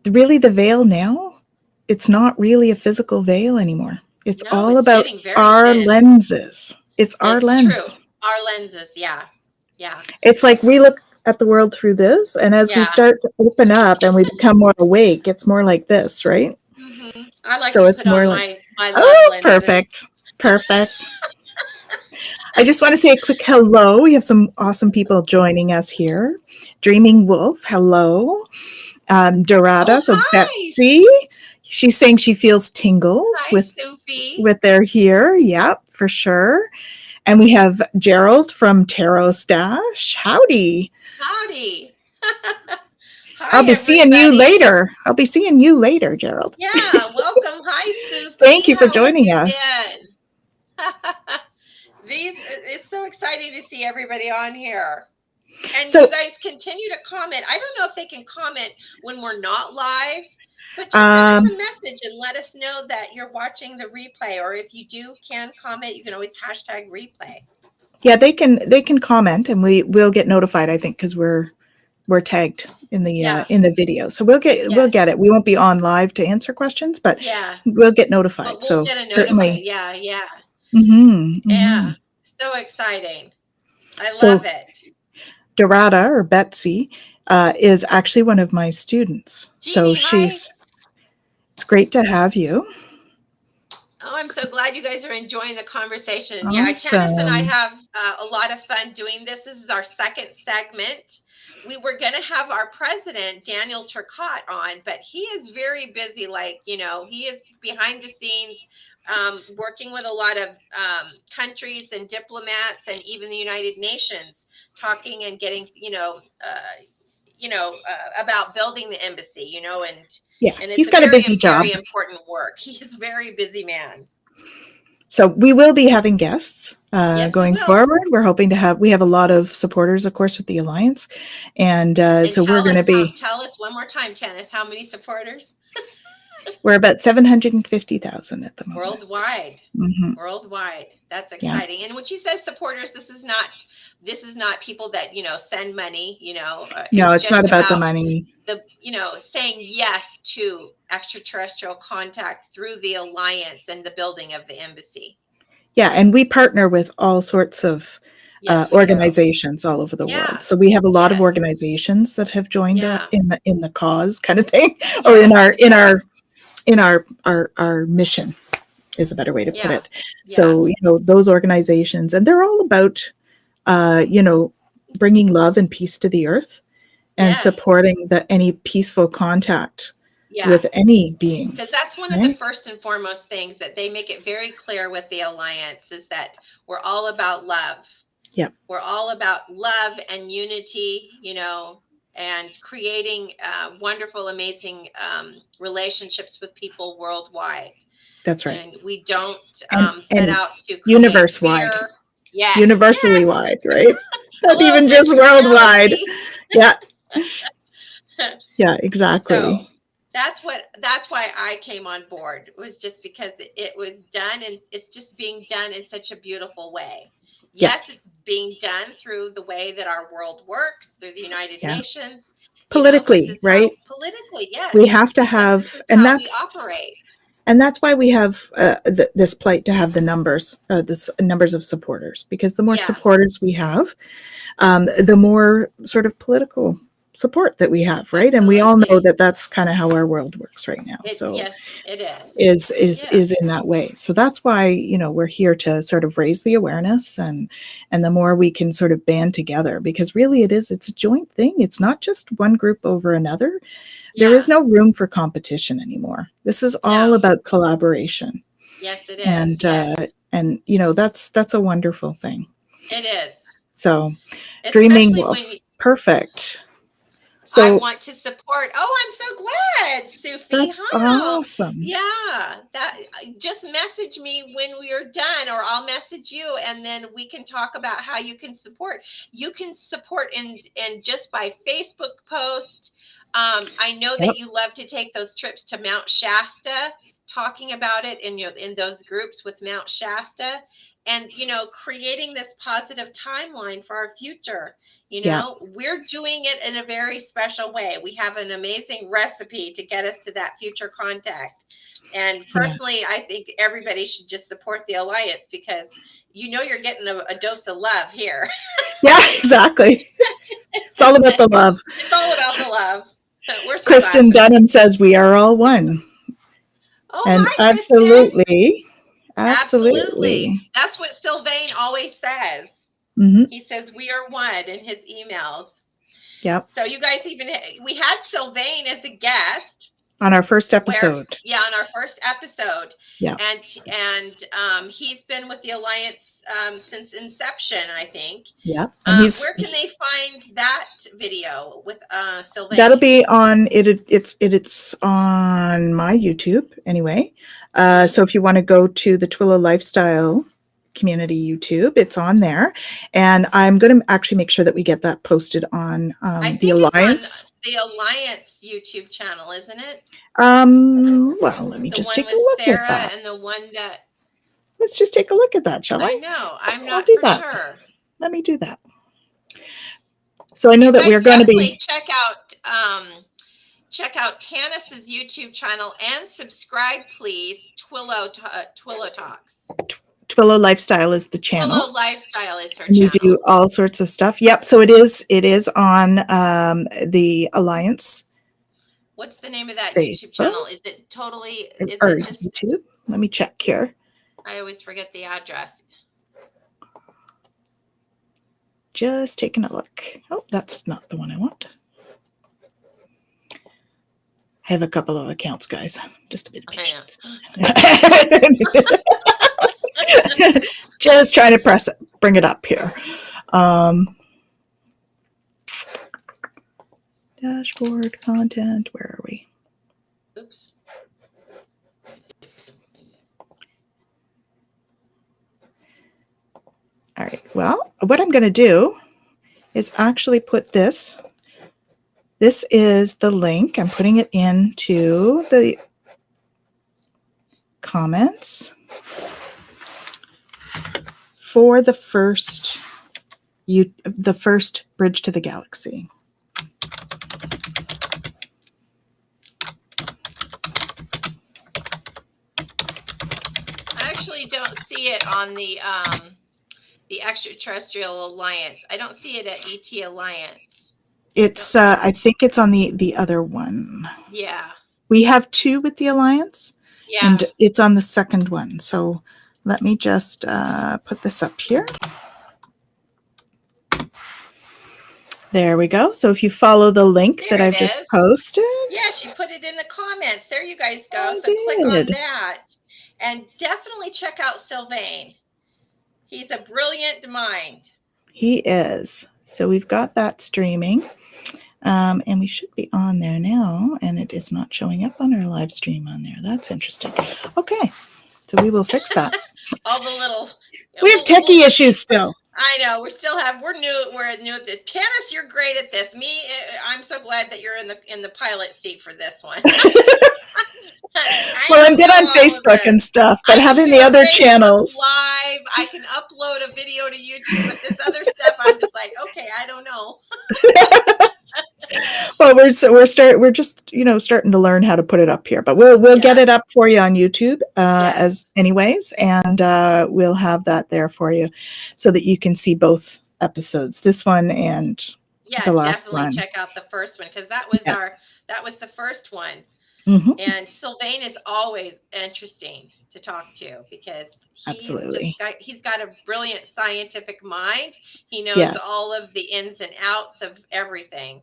Speaker 1: really, the veil now, it's not really a physical veil anymore. It's
Speaker 2: No,
Speaker 1: all
Speaker 2: it's
Speaker 1: about
Speaker 2: getting very
Speaker 1: our
Speaker 2: thin.
Speaker 1: lenses. It's our
Speaker 2: It's
Speaker 1: lens.
Speaker 2: true. Our lenses, yeah. Yeah.
Speaker 1: It's like we look at the world through this, and as we
Speaker 2: Yeah.
Speaker 1: start to open up and we become more awake, it's more like this, right?
Speaker 2: I like
Speaker 1: So
Speaker 2: to
Speaker 1: it's
Speaker 2: put on
Speaker 1: more like,
Speaker 2: my love
Speaker 1: oh,
Speaker 2: lenses.
Speaker 1: perfect. I just want to say a quick hello. We have some awesome people joining us here. Dreaming Wolf, hello. Dorada,
Speaker 2: Oh,
Speaker 1: so
Speaker 2: hi.
Speaker 1: Betsy, she's saying she feels tingles
Speaker 2: Hi, Sophie.
Speaker 1: with their here. Yep, for sure. And we have Gerald from Tarot Stash. Howdy.
Speaker 2: Howdy. Hi,
Speaker 1: I'll be seeing you
Speaker 2: everybody.
Speaker 1: later. I'll be seeing you later, Gerald.
Speaker 2: Yeah, welcome. Hi, Sophie.
Speaker 1: Thank you for
Speaker 2: How have
Speaker 1: joining
Speaker 2: you
Speaker 1: us.
Speaker 2: been? It's so exciting to see everybody on here. And
Speaker 1: So,
Speaker 2: you guys continue to comment. I don't know if they can comment when we're not live, but just send us a message and let us know that you're watching the replay. Or if you can comment, you can always hashtag replay.
Speaker 1: Yeah, they can comment, and we'll get notified, I think, because we're tagged in the video. So we'll get it. We won't be on live to answer questions, but we'll get notified.
Speaker 2: But we'll get a
Speaker 1: certainly.
Speaker 2: notify. Yeah.
Speaker 1: Mm-hmm.
Speaker 2: So exciting. I love it.
Speaker 1: Dorada, or Betsy, is actually one of my students.
Speaker 2: Jeannie,
Speaker 1: so it's great to have you.
Speaker 2: Oh, I'm so glad you guys are enjoying the conversation.
Speaker 1: Awesome.
Speaker 2: Yeah, Tanys and I have a lot of fun doing this. This is our second segment. We were going to have our president, Daniel Turcotte, on, but he is very busy. He is behind the scenes working with a lot of countries and diplomats and even the United Nations, talking and getting, about building the embassy, and
Speaker 1: he's got a busy job.
Speaker 2: Very important work. He's a very busy man.
Speaker 1: So we will be having guests going forward. We're hoping to we have a lot of supporters, of course, with the Alliance. And so we're going to be...
Speaker 2: Tell us one more time, Tanys, how many supporters?
Speaker 1: We're about 750,000 at the moment.
Speaker 2: Worldwide.
Speaker 1: Mm-hmm.
Speaker 2: Worldwide. That's exciting. And when she says supporters, this is not people that, send money,
Speaker 1: No, it's not about the money.
Speaker 2: Saying yes to extraterrestrial contact through the Alliance and the building of the embassy.
Speaker 1: Yeah, and we partner with all sorts of organizations all over the world. So we have a lot of organizations that have joined in the cause kind of thing, or in our mission is a better way to put it. So, those organizations, and they're all about, bringing love and peace to the earth and supporting any peaceful contact with any beings.
Speaker 2: Because that's one of the first and foremost things that they make it very clear with the Alliance is that we're all about love.
Speaker 1: Yep.
Speaker 2: We're all about love and unity, and creating wonderful, amazing relationships with people worldwide.
Speaker 1: That's right.
Speaker 2: And we don't set out to create
Speaker 1: universe-wide.
Speaker 2: fear. Yes.
Speaker 1: Universally wide, right? Not even just worldwide. Yeah. Yeah, exactly.
Speaker 2: So that's why I came on board. It was just because it was done, and it's just being done in such a beautiful way. Yes, it's being done through the way that our world works, through the United Nations.
Speaker 1: Politically, right?
Speaker 2: Politically, yes.
Speaker 1: We have to have, and that's
Speaker 2: we operate.
Speaker 1: And that's why we have this plight to have the numbers of supporters, because the more supporters we have, the more sort of political support that we have, right? And we all know that that's kind of how our world works right now.
Speaker 2: Yes, it is.
Speaker 1: Is in that way. So that's why, we're here to sort of raise the awareness, and the more we can sort of band together, because really it's a joint thing. It's not just one group over another. There is no room for competition anymore. This is all about collaboration.
Speaker 2: Yes, it is.
Speaker 1: And that's a wonderful thing.
Speaker 2: It is.
Speaker 1: So, Dreaming Wolf, perfect. So
Speaker 2: I want to support. Oh, I'm so glad, Sophie.
Speaker 1: That's awesome.
Speaker 2: Yeah, just message me when we are done, or I'll message you, and then we can talk about how you can support. You can support in just by Facebook post. I know that you love to take those trips to Mount Shasta, talking about it in those groups with Mount Shasta, and creating this positive timeline for our future. You know, we're doing it in a very special way. We have an amazing recipe to get us to that future contact. And personally, I think everybody should just support the Alliance because you're getting a dose of love here.
Speaker 1: Yeah, exactly. It's all about the love.
Speaker 2: It's all about the love. Where's my
Speaker 1: Kristen
Speaker 2: glasses?
Speaker 1: Dunham says we are all one.
Speaker 2: Oh,
Speaker 1: and
Speaker 2: hi,
Speaker 1: absolutely.
Speaker 2: That's what Sylvain always says.
Speaker 1: Mm-hmm.
Speaker 2: He says we are one in his emails.
Speaker 1: Yep.
Speaker 2: So you guys we had Sylvain as a guest
Speaker 1: on our first episode.
Speaker 2: On our first episode.
Speaker 1: Yeah.
Speaker 2: And he's been with the Alliance since inception, I think.
Speaker 1: Yeah.
Speaker 2: Where can they find that video with Sylvain?
Speaker 1: That'll be on it's on my YouTube anyway. So if you want to go to the Twillo Lifestyle community YouTube, it's on there, and I'm going to actually make sure that we get that posted on the Alliance.
Speaker 2: It's on the Alliance YouTube channel, isn't it?
Speaker 1: Well, let me just take a look
Speaker 2: Sarah
Speaker 1: at that.
Speaker 2: And the one that.
Speaker 1: Let's just take a look at that, shall I?
Speaker 2: I know. I'm not for sure.
Speaker 1: Let me do that. So I know that we're going to be
Speaker 2: check out Tanys's YouTube channel and subscribe, please. Twillo Talks.
Speaker 1: Twillo Lifestyle is the channel.
Speaker 2: Twillo Lifestyle is her channel.
Speaker 1: You do all sorts of stuff. Yep. So it is on the Alliance.
Speaker 2: What's the name of that YouTube channel? Is it totally? Is
Speaker 1: or
Speaker 2: it just
Speaker 1: YouTube? Let me check here.
Speaker 2: I always forget the address.
Speaker 1: Just taking a look. Oh, that's not the one I want. I have a couple of accounts, guys. Just a bit of patience. Just trying to bring it up here. Dashboard content. Where are we?
Speaker 2: Oops.
Speaker 1: All right. Well, what I'm going to do is actually put this. This is the link. I'm putting it into the comments for the first Bridge to the Galaxy.
Speaker 2: I actually don't see it on the Extraterrestrial Alliance. I don't see it at ET Alliance.
Speaker 1: It's I think it's on the other one.
Speaker 2: Yeah.
Speaker 1: We have two with the Alliance.
Speaker 2: Yeah.
Speaker 1: And it's on the second one. So let me just put this up here. There we go. So if you follow the link that I've just posted.
Speaker 2: Yeah, she put it in the comments. There you guys go. So click on that. And definitely check out Sylvain. He's a brilliant mind.
Speaker 1: He is. So we've got that streaming. And we should be on there now. And it is not showing up on our live stream on there. That's interesting. Okay. So we will fix that.
Speaker 2: All the little.
Speaker 1: We have techie issues still.
Speaker 2: I know. We're new. We're new. Tanys, you're great at this. I'm so glad that you're in the pilot seat for this one.
Speaker 1: Well, I'm good on Facebook and stuff, but having the other channels
Speaker 2: live, I can upload a video to YouTube. But this other stuff, I'm just like, okay, I don't know.
Speaker 1: Well, we're just starting to learn how to put it up here, but we'll get it up for you on YouTube as anyways, and we'll have that there for you so that you can see both episodes, this one and the last
Speaker 2: definitely
Speaker 1: one.
Speaker 2: Check out the first one because that was the first one.
Speaker 1: Mm-hmm.
Speaker 2: And Sylvain is always interesting to talk to because he's got a brilliant scientific mind. He knows all of the ins and outs of everything.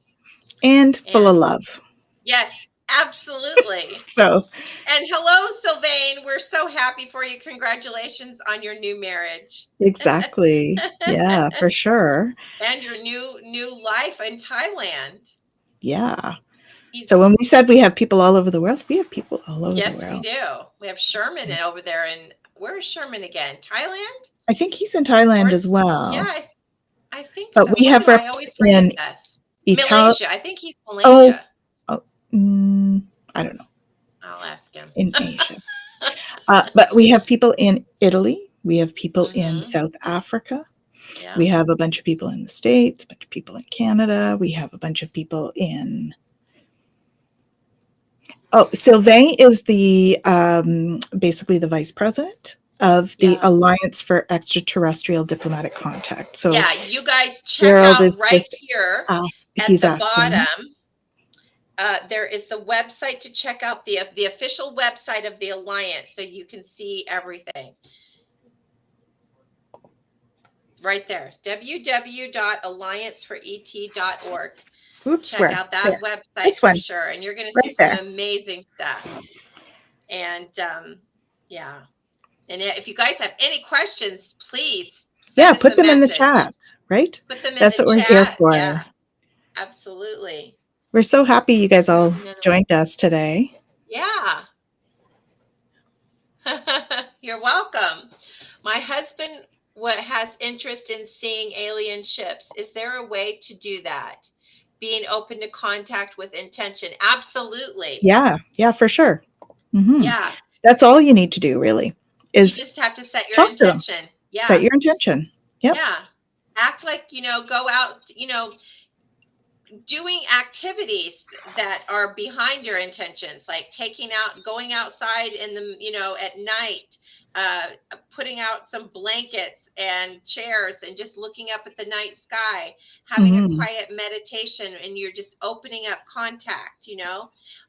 Speaker 1: And full of love.
Speaker 2: Yes, absolutely. And hello, Sylvain. We're so happy for you. Congratulations on your new marriage.
Speaker 1: Exactly. Yeah, for sure.
Speaker 2: And your new life in Thailand.
Speaker 1: Yeah. So when we said we have people all over the world, we have people all over the world.
Speaker 2: Yes, we do. We have Sherman over there. And where is Sherman again? Thailand?
Speaker 1: I think he's in Thailand as well.
Speaker 2: Yeah, I think
Speaker 1: so. But we have reps in
Speaker 2: Malaysia. I think he's Malaysia.
Speaker 1: I don't know.
Speaker 2: I'll ask him.
Speaker 1: In Asia. But we have people in Italy. We have people in South Africa.
Speaker 2: Yeah.
Speaker 1: We have a bunch of people in the States, a bunch of people in Canada. We have a bunch of people in... Oh, Sylvain is the basically the vice president of the Alliance for Extraterrestrial Diplomatic Contact. So
Speaker 2: yeah, you guys check
Speaker 1: Gerald
Speaker 2: out
Speaker 1: is
Speaker 2: right
Speaker 1: just
Speaker 2: here at
Speaker 1: he's
Speaker 2: the
Speaker 1: asking.
Speaker 2: bottom. There is the website to check out, the official website of the Alliance, so you can see everything. Right there, www.allianceforet.org.
Speaker 1: Oops,
Speaker 2: check out that website for sure, and you're going to see some amazing stuff. And yeah, and if you guys have any questions, please
Speaker 1: put them in the chat. Right,
Speaker 2: put them in
Speaker 1: that's
Speaker 2: the
Speaker 1: what
Speaker 2: chat.
Speaker 1: We're here for.
Speaker 2: Yeah, absolutely.
Speaker 1: We're so happy you guys all joined us today.
Speaker 2: Yeah. You're welcome. My husband has interest in seeing alien ships. Is there a way to do that? Being open to contact with intention. Absolutely.
Speaker 1: Yeah, for sure.
Speaker 2: Yeah.
Speaker 1: That's all you need to do, really. Is
Speaker 2: you just have to set your intention. Yeah.
Speaker 1: Set your intention. Yep.
Speaker 2: Yeah. Act like, go out, doing activities that are behind your intentions, like going outside in the, at night, putting out some blankets and chairs and just looking up at the night sky, having a quiet meditation, and you're just opening up contact,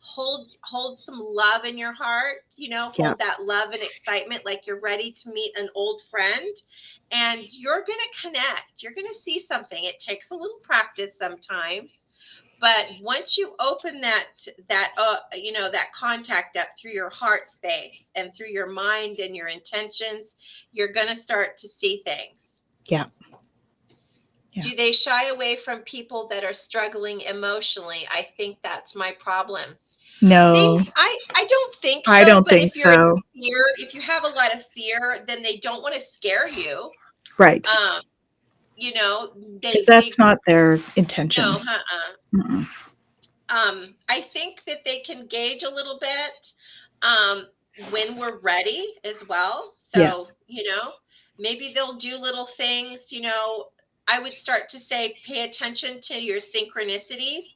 Speaker 2: hold some love in your heart, hold that love and excitement, like you're ready to meet an old friend. And you're going to connect. You're going to see something. It takes a little practice sometimes, but once you open that contact up through your heart space and through your mind and your intentions, you're going to start to see things.
Speaker 1: Yeah.
Speaker 2: Do they shy away from people that are struggling emotionally? I think that's my problem.
Speaker 1: No,
Speaker 2: I don't think so.
Speaker 1: I don't think so.
Speaker 2: If you have a lot of fear, then they don't want to scare you.
Speaker 1: Right.
Speaker 2: Because
Speaker 1: that's not their intention.
Speaker 2: No, I think that they can gauge a little bit when we're ready as well. So, maybe they'll do little things, I would start to say, pay attention to your synchronicities.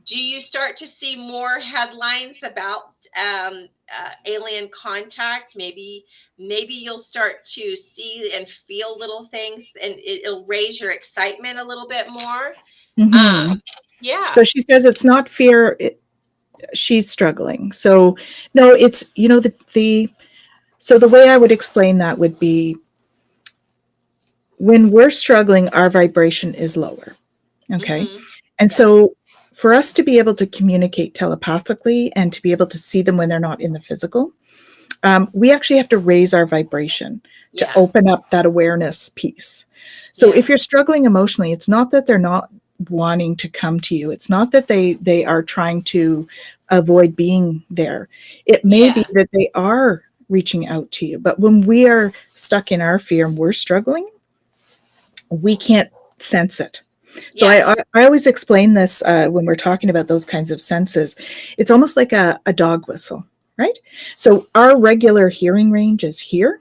Speaker 2: Do you start to see more headlines about alien contact? Maybe you'll start to see and feel little things, and it'll raise your excitement a little bit more. Yeah.
Speaker 1: So she says it's not fear. She's struggling. So no, it's, so the way I would explain that would be, when we're struggling, our vibration is lower. Okay. And so for us to be able to communicate telepathically and to be able to see them when they're not in the physical, we actually have to raise our vibration to open up that awareness piece. So if you're struggling emotionally, it's not that they're not wanting to come to you. It's not that they are trying to avoid being there. It may be that they are reaching out to you. But when we are stuck in our fear and we're struggling, we can't sense it. So I always explain this when we're talking about those kinds of senses. It's almost like a dog whistle, right? So our regular hearing range is here.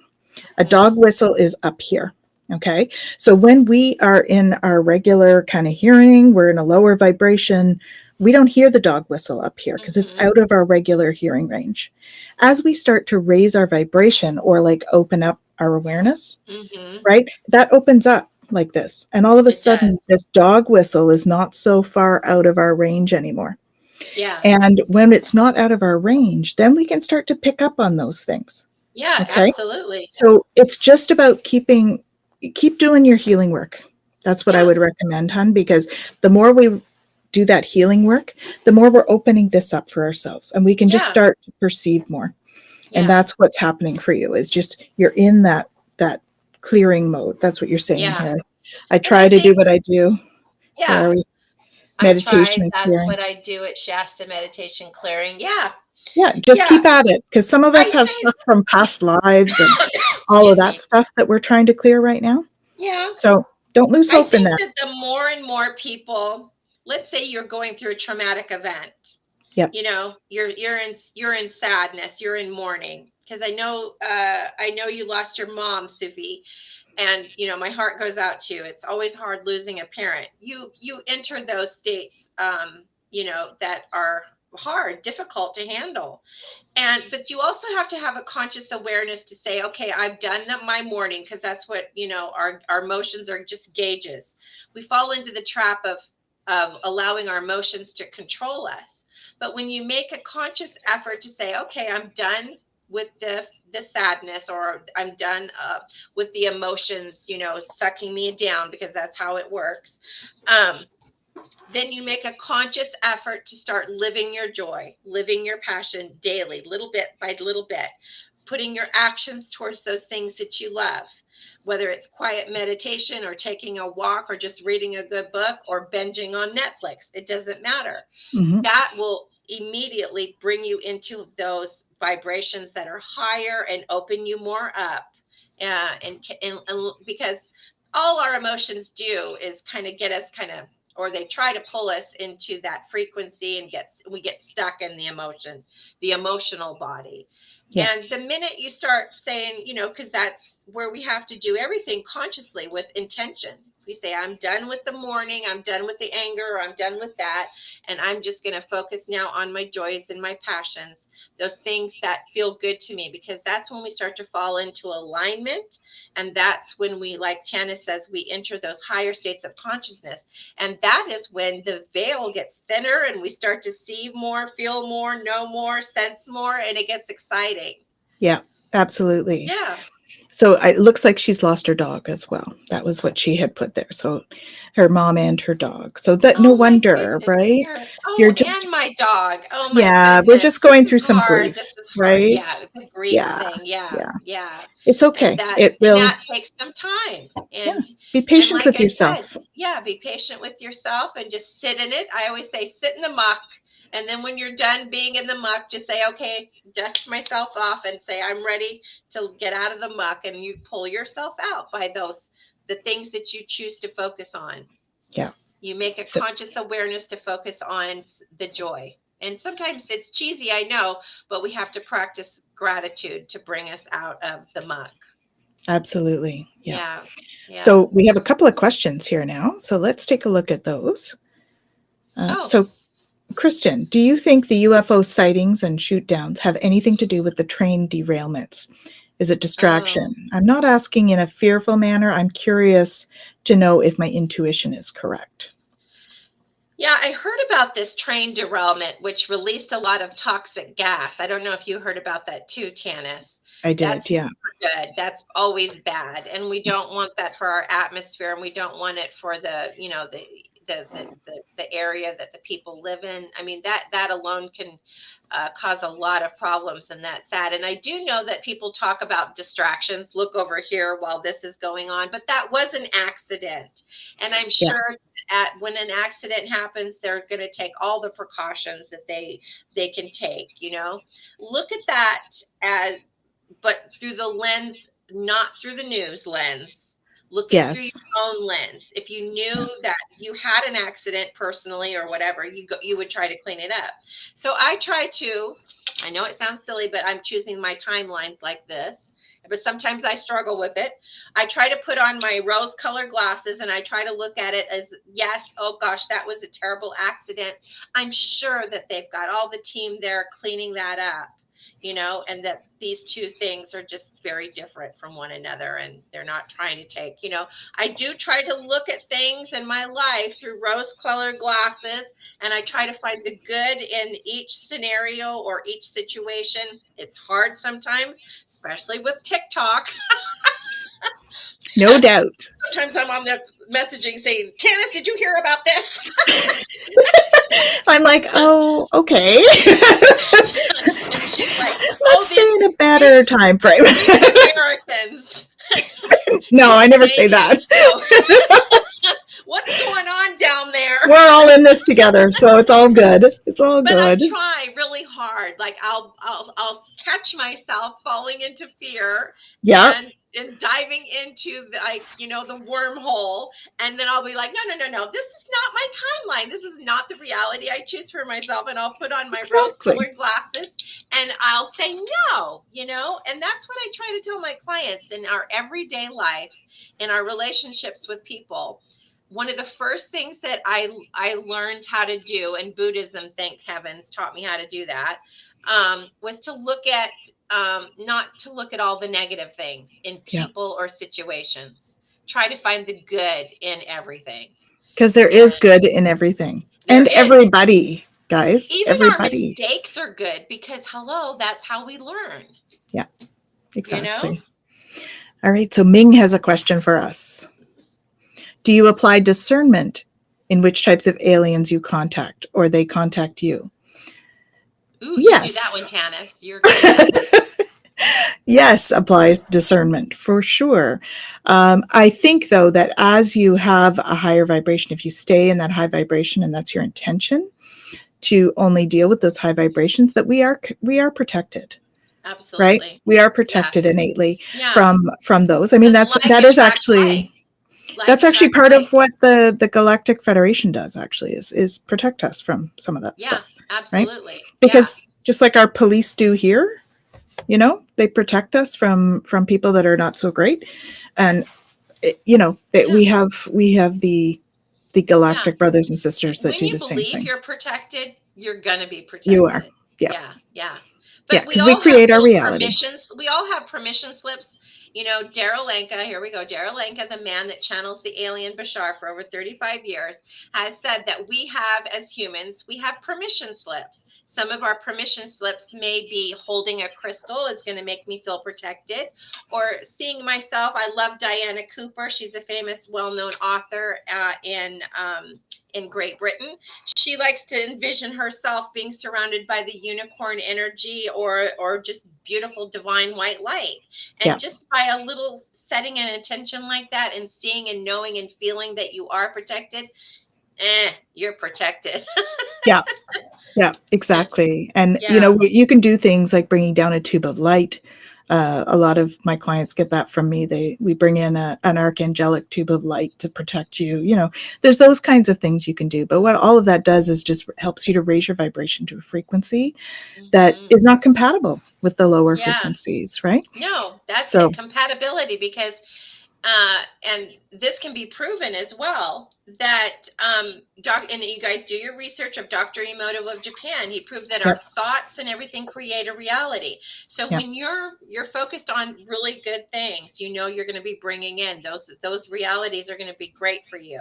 Speaker 1: A dog whistle is up here. Okay. So when we are in our regular kind of hearing, we're in a lower vibration, we don't hear the dog whistle up here because it's out of our regular hearing range. As we start to raise our vibration or like open up our awareness, right? That opens up like this. And all of a sudden, this dog whistle is not so far out of our range anymore.
Speaker 2: Yeah.
Speaker 1: And when it's not out of our range, then we can start to pick up on those things.
Speaker 2: Yeah, okay? Absolutely.
Speaker 1: So it's just about keep doing your healing work. That's what I would recommend, hun, because the more we do that healing work, the more we're opening this up for ourselves, and we can just start to perceive more. And that's what's happening for you, is just you're in that clearing mode. That's what you're saying here. I try to do what I do.
Speaker 2: Yeah.
Speaker 1: Meditation.
Speaker 2: That's what I do at Shasta Meditation Clearing. Yeah.
Speaker 1: Yeah, just keep at it, because some of us have stuff from past lives and all of that stuff that we're trying to clear right now.
Speaker 2: Yeah.
Speaker 1: So don't lose hope in that.
Speaker 2: I think that the more and more people, let's say you're going through a traumatic event.
Speaker 1: Yep.
Speaker 2: You're in sadness, you're in mourning. Because I know you lost your mom, Sufi. and my heart goes out to you. It's always hard losing a parent. You enter those states, that are hard, difficult to handle. But you also have to have a conscious awareness to say, okay, I've done my mourning, because that's what, our emotions are just gauges. We fall into the trap of allowing our emotions to control us. But when you make a conscious effort to say, okay, I'm done with the sadness, or I'm done with the emotions, sucking me down, because that's how it works. Then you make a conscious effort to start living your joy, living your passion daily, little bit by little bit, putting your actions towards those things that you love, whether it's quiet meditation or taking a walk or just reading a good book or binging on Netflix. It doesn't matter. Mm-hmm. That will immediately bring you into those vibrations that are higher and open you more up. And because all our emotions do is kind of get us or they try to pull us into that frequency, and we get stuck in the emotional body. Yeah. And the minute you start saying, because that's where we have to do everything consciously with intention. We say, I'm done with the mourning, I'm done with the anger, or I'm done with that, and I'm just going to focus now on my joys and my passions, those things that feel good to me, because that's when we start to fall into alignment. And that's when we, like Tanys says, we enter those higher states of consciousness. And that is when the veil gets thinner and we start to see more, feel more, know more, sense more, and it gets exciting.
Speaker 1: Yeah, absolutely.
Speaker 2: Yeah.
Speaker 1: So it looks like she's lost her dog as well. That was what she had put there. So her mom and her dog. So that no wonder, right?
Speaker 2: You're just, and my dog. Oh my
Speaker 1: goodness. We're just going through some grief, right?
Speaker 2: Yeah, the grief thing. Yeah.
Speaker 1: It's okay.
Speaker 2: And that takes some time. And
Speaker 1: be patient with yourself.
Speaker 2: Be patient with yourself and just sit in it. I always say, sit in the muck. And then when you're done being in the muck, just say, okay, dust myself off and say, I'm ready to get out of the muck. And you pull yourself out by the things that you choose to focus on.
Speaker 1: Yeah.
Speaker 2: You make a conscious awareness to focus on the joy. And sometimes it's cheesy, I know, but we have to practice gratitude to bring us out of the muck.
Speaker 1: Absolutely. Yeah. So we have a couple of questions here now. So let's take a look at those. So Kristen, do you think the UFO sightings and shoot downs have anything to do with the train derailments? Is it distraction? I'm not asking in a fearful manner. I'm curious to know if my intuition is correct.
Speaker 2: Yeah, I heard about this train derailment, which released a lot of toxic gas. I don't know if you heard about that too, Tanys.
Speaker 1: I did,
Speaker 2: That's good. That's always bad. And we don't want that for our atmosphere, and we don't want it for the area that the people live in. I mean, that alone can cause a lot of problems, and that's sad. And I do know that people talk about distractions. Look over here while this is going on, but that was an accident. And I'm sure when an accident happens, they're going to take all the precautions that they can take. Look at that but through the lens, not through the news lens. Look at through your own lens. If you knew that you had an accident personally or whatever, you would try to clean it up. So I know it sounds silly, but I'm choosing my timelines like this. But sometimes I struggle with it. I try to put on my rose-colored glasses and I try to look at it as, yes, oh gosh, that was a terrible accident. I'm sure that they've got all the team there cleaning that up. And that these two things are just very different from one another, and they're not trying to take, I do try to look at things in my life through rose-colored glasses, and I try to find the good in each scenario or each situation. It's hard sometimes, especially with TikTok.
Speaker 1: No doubt.
Speaker 2: Sometimes I'm on the messaging saying, Tanys, did you hear about this?
Speaker 1: I'm like, oh, okay.
Speaker 2: Like,
Speaker 1: let's stay in a better time frame.
Speaker 2: Americans.
Speaker 1: No, I never say that.
Speaker 2: What's going on down there?
Speaker 1: We're all in this together, so it's all good. It's all
Speaker 2: but
Speaker 1: good.
Speaker 2: I try really hard. Like I'll catch myself falling into fear.
Speaker 1: Yeah.
Speaker 2: And diving into the, like, you know, the wormhole, and then I'll be like, no, this is not my timeline. This is not the reality I choose for myself. And I'll put on my rose-colored glasses and I'll say no, you know, and that's what I try to tell my clients in our everyday life, in our relationships with people. One of the first things that I learned how to do, and Buddhism, thank heavens, taught me how to do that, was to look at, not to look at all the negative things in people or situations. Try to find the good in everything.
Speaker 1: Because there is good in everything. And everybody, guys.
Speaker 2: Even our mistakes are good because, hello, that's how we learn.
Speaker 1: Yeah, exactly.
Speaker 2: You know?
Speaker 1: All right, so Ming has a question for us. Do you apply discernment in which types of aliens you contact or they contact you?
Speaker 2: Ooh, yes. You do that one, Tanys. You're good.
Speaker 1: Yes, apply discernment for sure. I think, though, that as you have a higher vibration, if you stay in that high vibration and that's your intention to only deal with those high vibrations, that we are protected.
Speaker 2: Absolutely.
Speaker 1: Right? We are protected innately from those. I mean, that is actually part of what the Galactic Federation does, actually, is protect us from some of that stuff.
Speaker 2: Absolutely.
Speaker 1: Right? Because just like our police do here, you know, they protect us from people that are not so great. And, you know, we have the Galactic brothers and sisters that do the same thing. When you believe
Speaker 2: you're protected, you're going to be protected.
Speaker 1: You are.
Speaker 2: Yeah. But
Speaker 1: we create our reality.
Speaker 2: We all have permission slips. You know, Daryl Lenka, here we go. Daryl Lenka, the man that channels the alien Bashar for over 35 years, has said that we have, as humans, we have permission slips. Some of our permission slips may be holding a crystal is going to make me feel protected, or seeing myself. I love Diana Cooper. She's a famous, well-known author in Great Britain. She likes to envision herself being surrounded by the unicorn energy or just beautiful divine white light. And just by a little setting an intention like that and seeing and knowing and feeling that you are protected, you're protected.
Speaker 1: Yeah, exactly. And, you know, you can do things like bringing down a tube of light. A lot of my clients get that from me. We bring in an archangelic tube of light to protect you. You know, there's those kinds of things you can do. But what all of that does is just helps you to raise your vibration to a frequency that is not compatible with the lower frequencies, right?
Speaker 2: No, that's it, compatibility, because and this can be proven as well that and you guys do your research of Dr. Emoto of Japan. He proved that our thoughts and everything create a reality. So when you're focused on really good things, you know, you're going to be bringing in those realities are going to be great for you.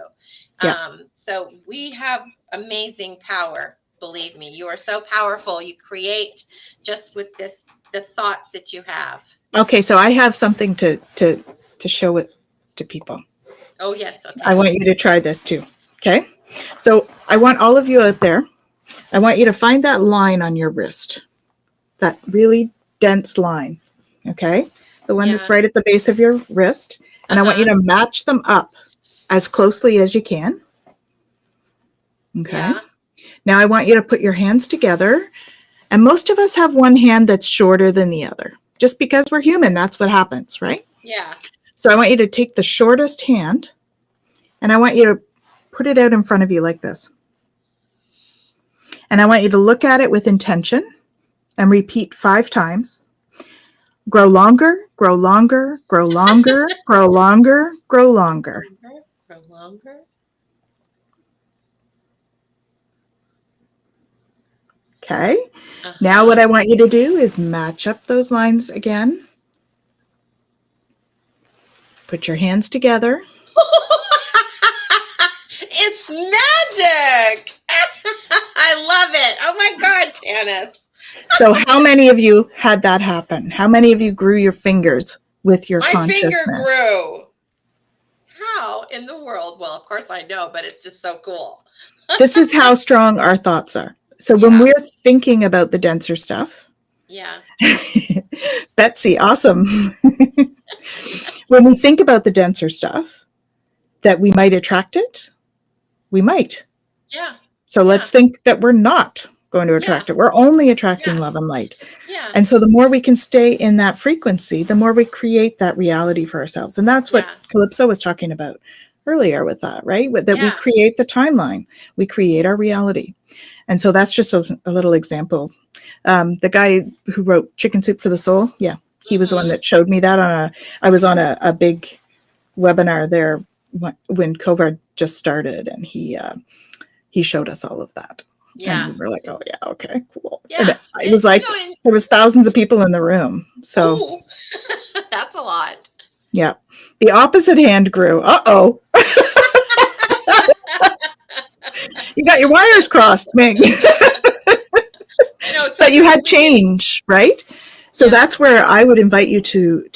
Speaker 2: So we have amazing power. Believe me, you are so powerful. You create just with the thoughts that you have.
Speaker 1: Okay, so I have something to show it to people.
Speaker 2: Oh, yes. Okay.
Speaker 1: I want you to try this too. Okay. So I want all of you out there, I want you to find that line on your wrist, that really dense line. Okay. The one that's right at the base of your wrist. And I want you to match them up as closely as you can. Okay. Yeah. Now I want you to put your hands together. And most of us have one hand that's shorter than the other. Just because we're human, that's what happens, right?
Speaker 2: Yeah.
Speaker 1: So I want you to take the shortest hand and I want you to put it out in front of you like this. And I want you to look at it with intention and repeat 5 times. Grow longer, grow longer, grow longer, grow longer, grow longer.
Speaker 2: Grow longer.
Speaker 1: Okay. Now what I want you to do is match up those lines again. Put your hands together.
Speaker 2: It's magic. I love it. Oh my God, Tanys.
Speaker 1: So how many of you had that happen? How many of you grew your fingers with your consciousness?
Speaker 2: My finger grew. How in the world? Well, of course I know, but it's just so cool.
Speaker 1: This is how strong our thoughts are. So when we're thinking about the denser stuff.
Speaker 2: Yeah.
Speaker 1: Betsy, awesome. When we think about the denser stuff, that we might attract it we might.
Speaker 2: Yeah.
Speaker 1: So let's think that we're not going to attract it. We're only attracting love and light.
Speaker 2: Yeah.
Speaker 1: And so the more we can stay in that frequency, the more we create that reality for ourselves. And that's what Calypso was talking about earlier with that, right? That we create the timeline, we create our reality. And so that's just a little example. The guy who wrote Chicken Soup for the Soul, he was the one that showed me that I was on a big webinar there when COVID just started, and he showed us all of that.
Speaker 2: Yeah.
Speaker 1: And we were like, oh yeah, okay, cool.
Speaker 2: Yeah.
Speaker 1: And it was like, there was thousands of people in the room. So
Speaker 2: that's a lot.
Speaker 1: Yeah. The opposite hand grew. Uh-oh. You got your wires crossed, Ming. But you had change, right? So that's where I would invite you to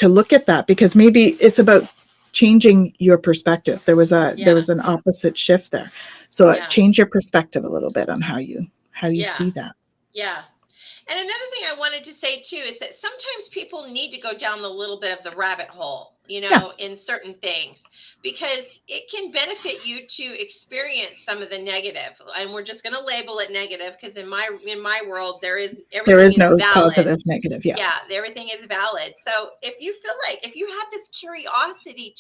Speaker 1: look at that, because maybe it's about changing your perspective. There was an opposite shift there. So change your perspective a little bit on how you see that.
Speaker 2: Yeah. And another thing I wanted to say too is that sometimes people need to go down the little bit of the rabbit hole, in certain things, because it can benefit you to experience some of the negative. And we're just going to label it negative, because in my world there is
Speaker 1: no
Speaker 2: valid.
Speaker 1: Positive, negative.
Speaker 2: Yeah, everything is valid. So if you feel like, if you have this curiosity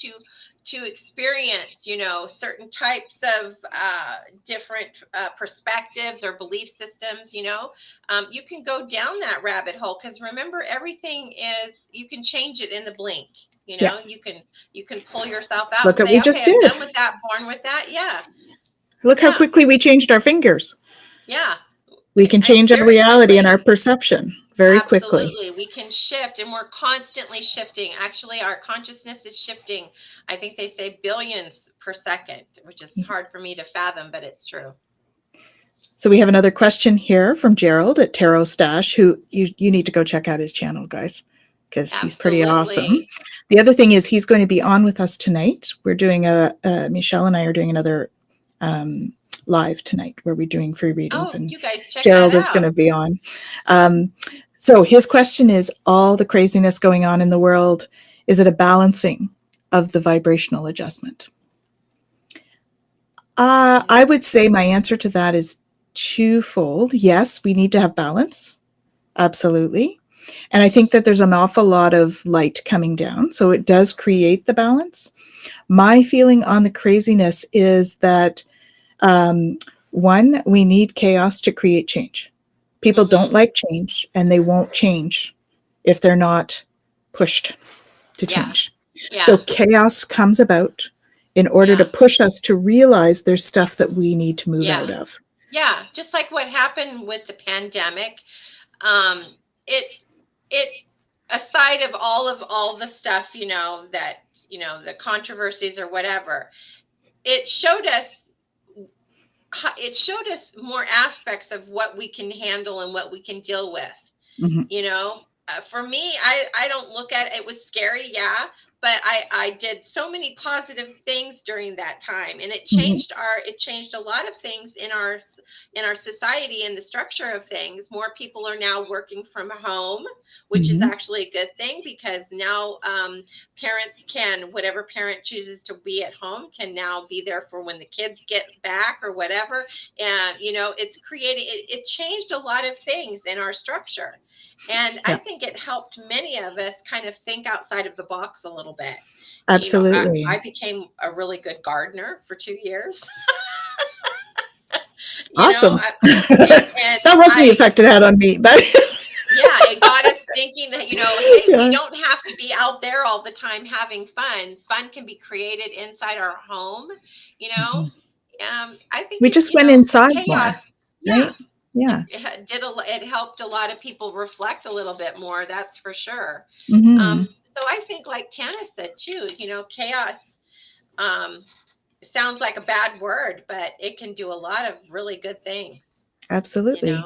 Speaker 2: to experience, certain types of different perspectives or belief systems, you can go down that rabbit hole, because remember, everything is, you can change it in the blink. You can pull yourself out.
Speaker 1: Look
Speaker 2: and
Speaker 1: at we
Speaker 2: say,
Speaker 1: just
Speaker 2: okay,
Speaker 1: did.
Speaker 2: I'm done with that, born with that. Yeah.
Speaker 1: Look how quickly we changed our fingers.
Speaker 2: Yeah.
Speaker 1: We can change our reality and our perception very quickly.
Speaker 2: Absolutely. We can shift, and we're constantly shifting. Actually, our consciousness is shifting. I think they say billions per second, which is hard for me to fathom, but it's true.
Speaker 1: So we have another question here from Gerald at Tarot Stash, who you need to go check out his channel, guys, because he's pretty awesome. The other thing is, he's going to be on with us tonight. We're doing Michelle and I are doing another live tonight where we're doing free readings, and
Speaker 2: you guys check
Speaker 1: Gerald
Speaker 2: that out.
Speaker 1: Is going to be on. So his question is, all the craziness going on in the world, is it a balancing of the vibrational adjustment? I would say my answer to that is twofold. Yes, we need to have balance. Absolutely. And I think that there's an awful lot of light coming down, so it does create the balance. My feeling on the craziness is that, one, we need chaos to create change. People don't like change, and they won't change if they're not pushed to change. Yeah. So chaos comes about in order to push us to realize there's stuff that we need to move out of.
Speaker 2: Yeah, just like what happened with the pandemic. It aside of all the stuff, that, the controversies or whatever, it showed us more aspects of what we can handle and what we can deal with. For me, I don't look at it was scary. Yeah. But I did so many positive things during that time, and it changed a lot of things in our society and the structure of things. More people are now working from home, which is actually a good thing, because now parents can, whatever parent chooses to be at home, can now be there for when the kids get back or whatever. And it's it changed a lot of things in our structure. And I think it helped many of us kind of think outside of the box a little bit.
Speaker 1: Absolutely.
Speaker 2: I became a really good gardener for 2 years.
Speaker 1: Awesome. That wasn't the effect it had on me, but
Speaker 2: it got us thinking that, hey, we don't have to be out there all the time having fun. Fun can be created inside our home. I think
Speaker 1: we just went inside more.
Speaker 2: Yeah.
Speaker 1: Right? Yeah.
Speaker 2: It helped a lot of people reflect a little bit more, that's for sure. So I think, like Tanys said too, chaos sounds like a bad word, but it can do a lot of really good things.
Speaker 1: Absolutely.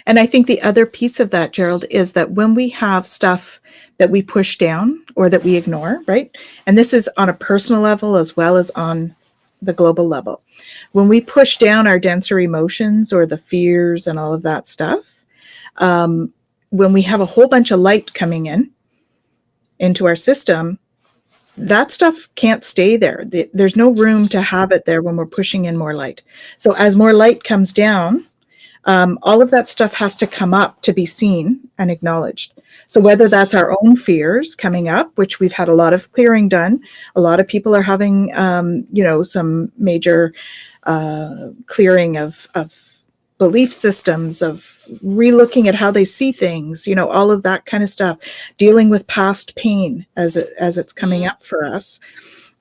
Speaker 1: And I think the other piece of that, Gerald, is that when we have stuff that we push down or that we ignore, right? And this is on a personal level as well as on the global level. When we push down our denser emotions or the fears and all of that stuff, when we have a whole bunch of light coming into our system, that stuff can't stay there. There's no room to have it there when we're pushing in more light. So as more light comes down, all of that stuff has to come up to be seen and acknowledged. So whether that's our own fears coming up, which we've had a lot of clearing done, a lot of people are having, some major clearing of belief systems, of relooking at how they see things, all of that kind of stuff, dealing with past pain as it's coming up for us.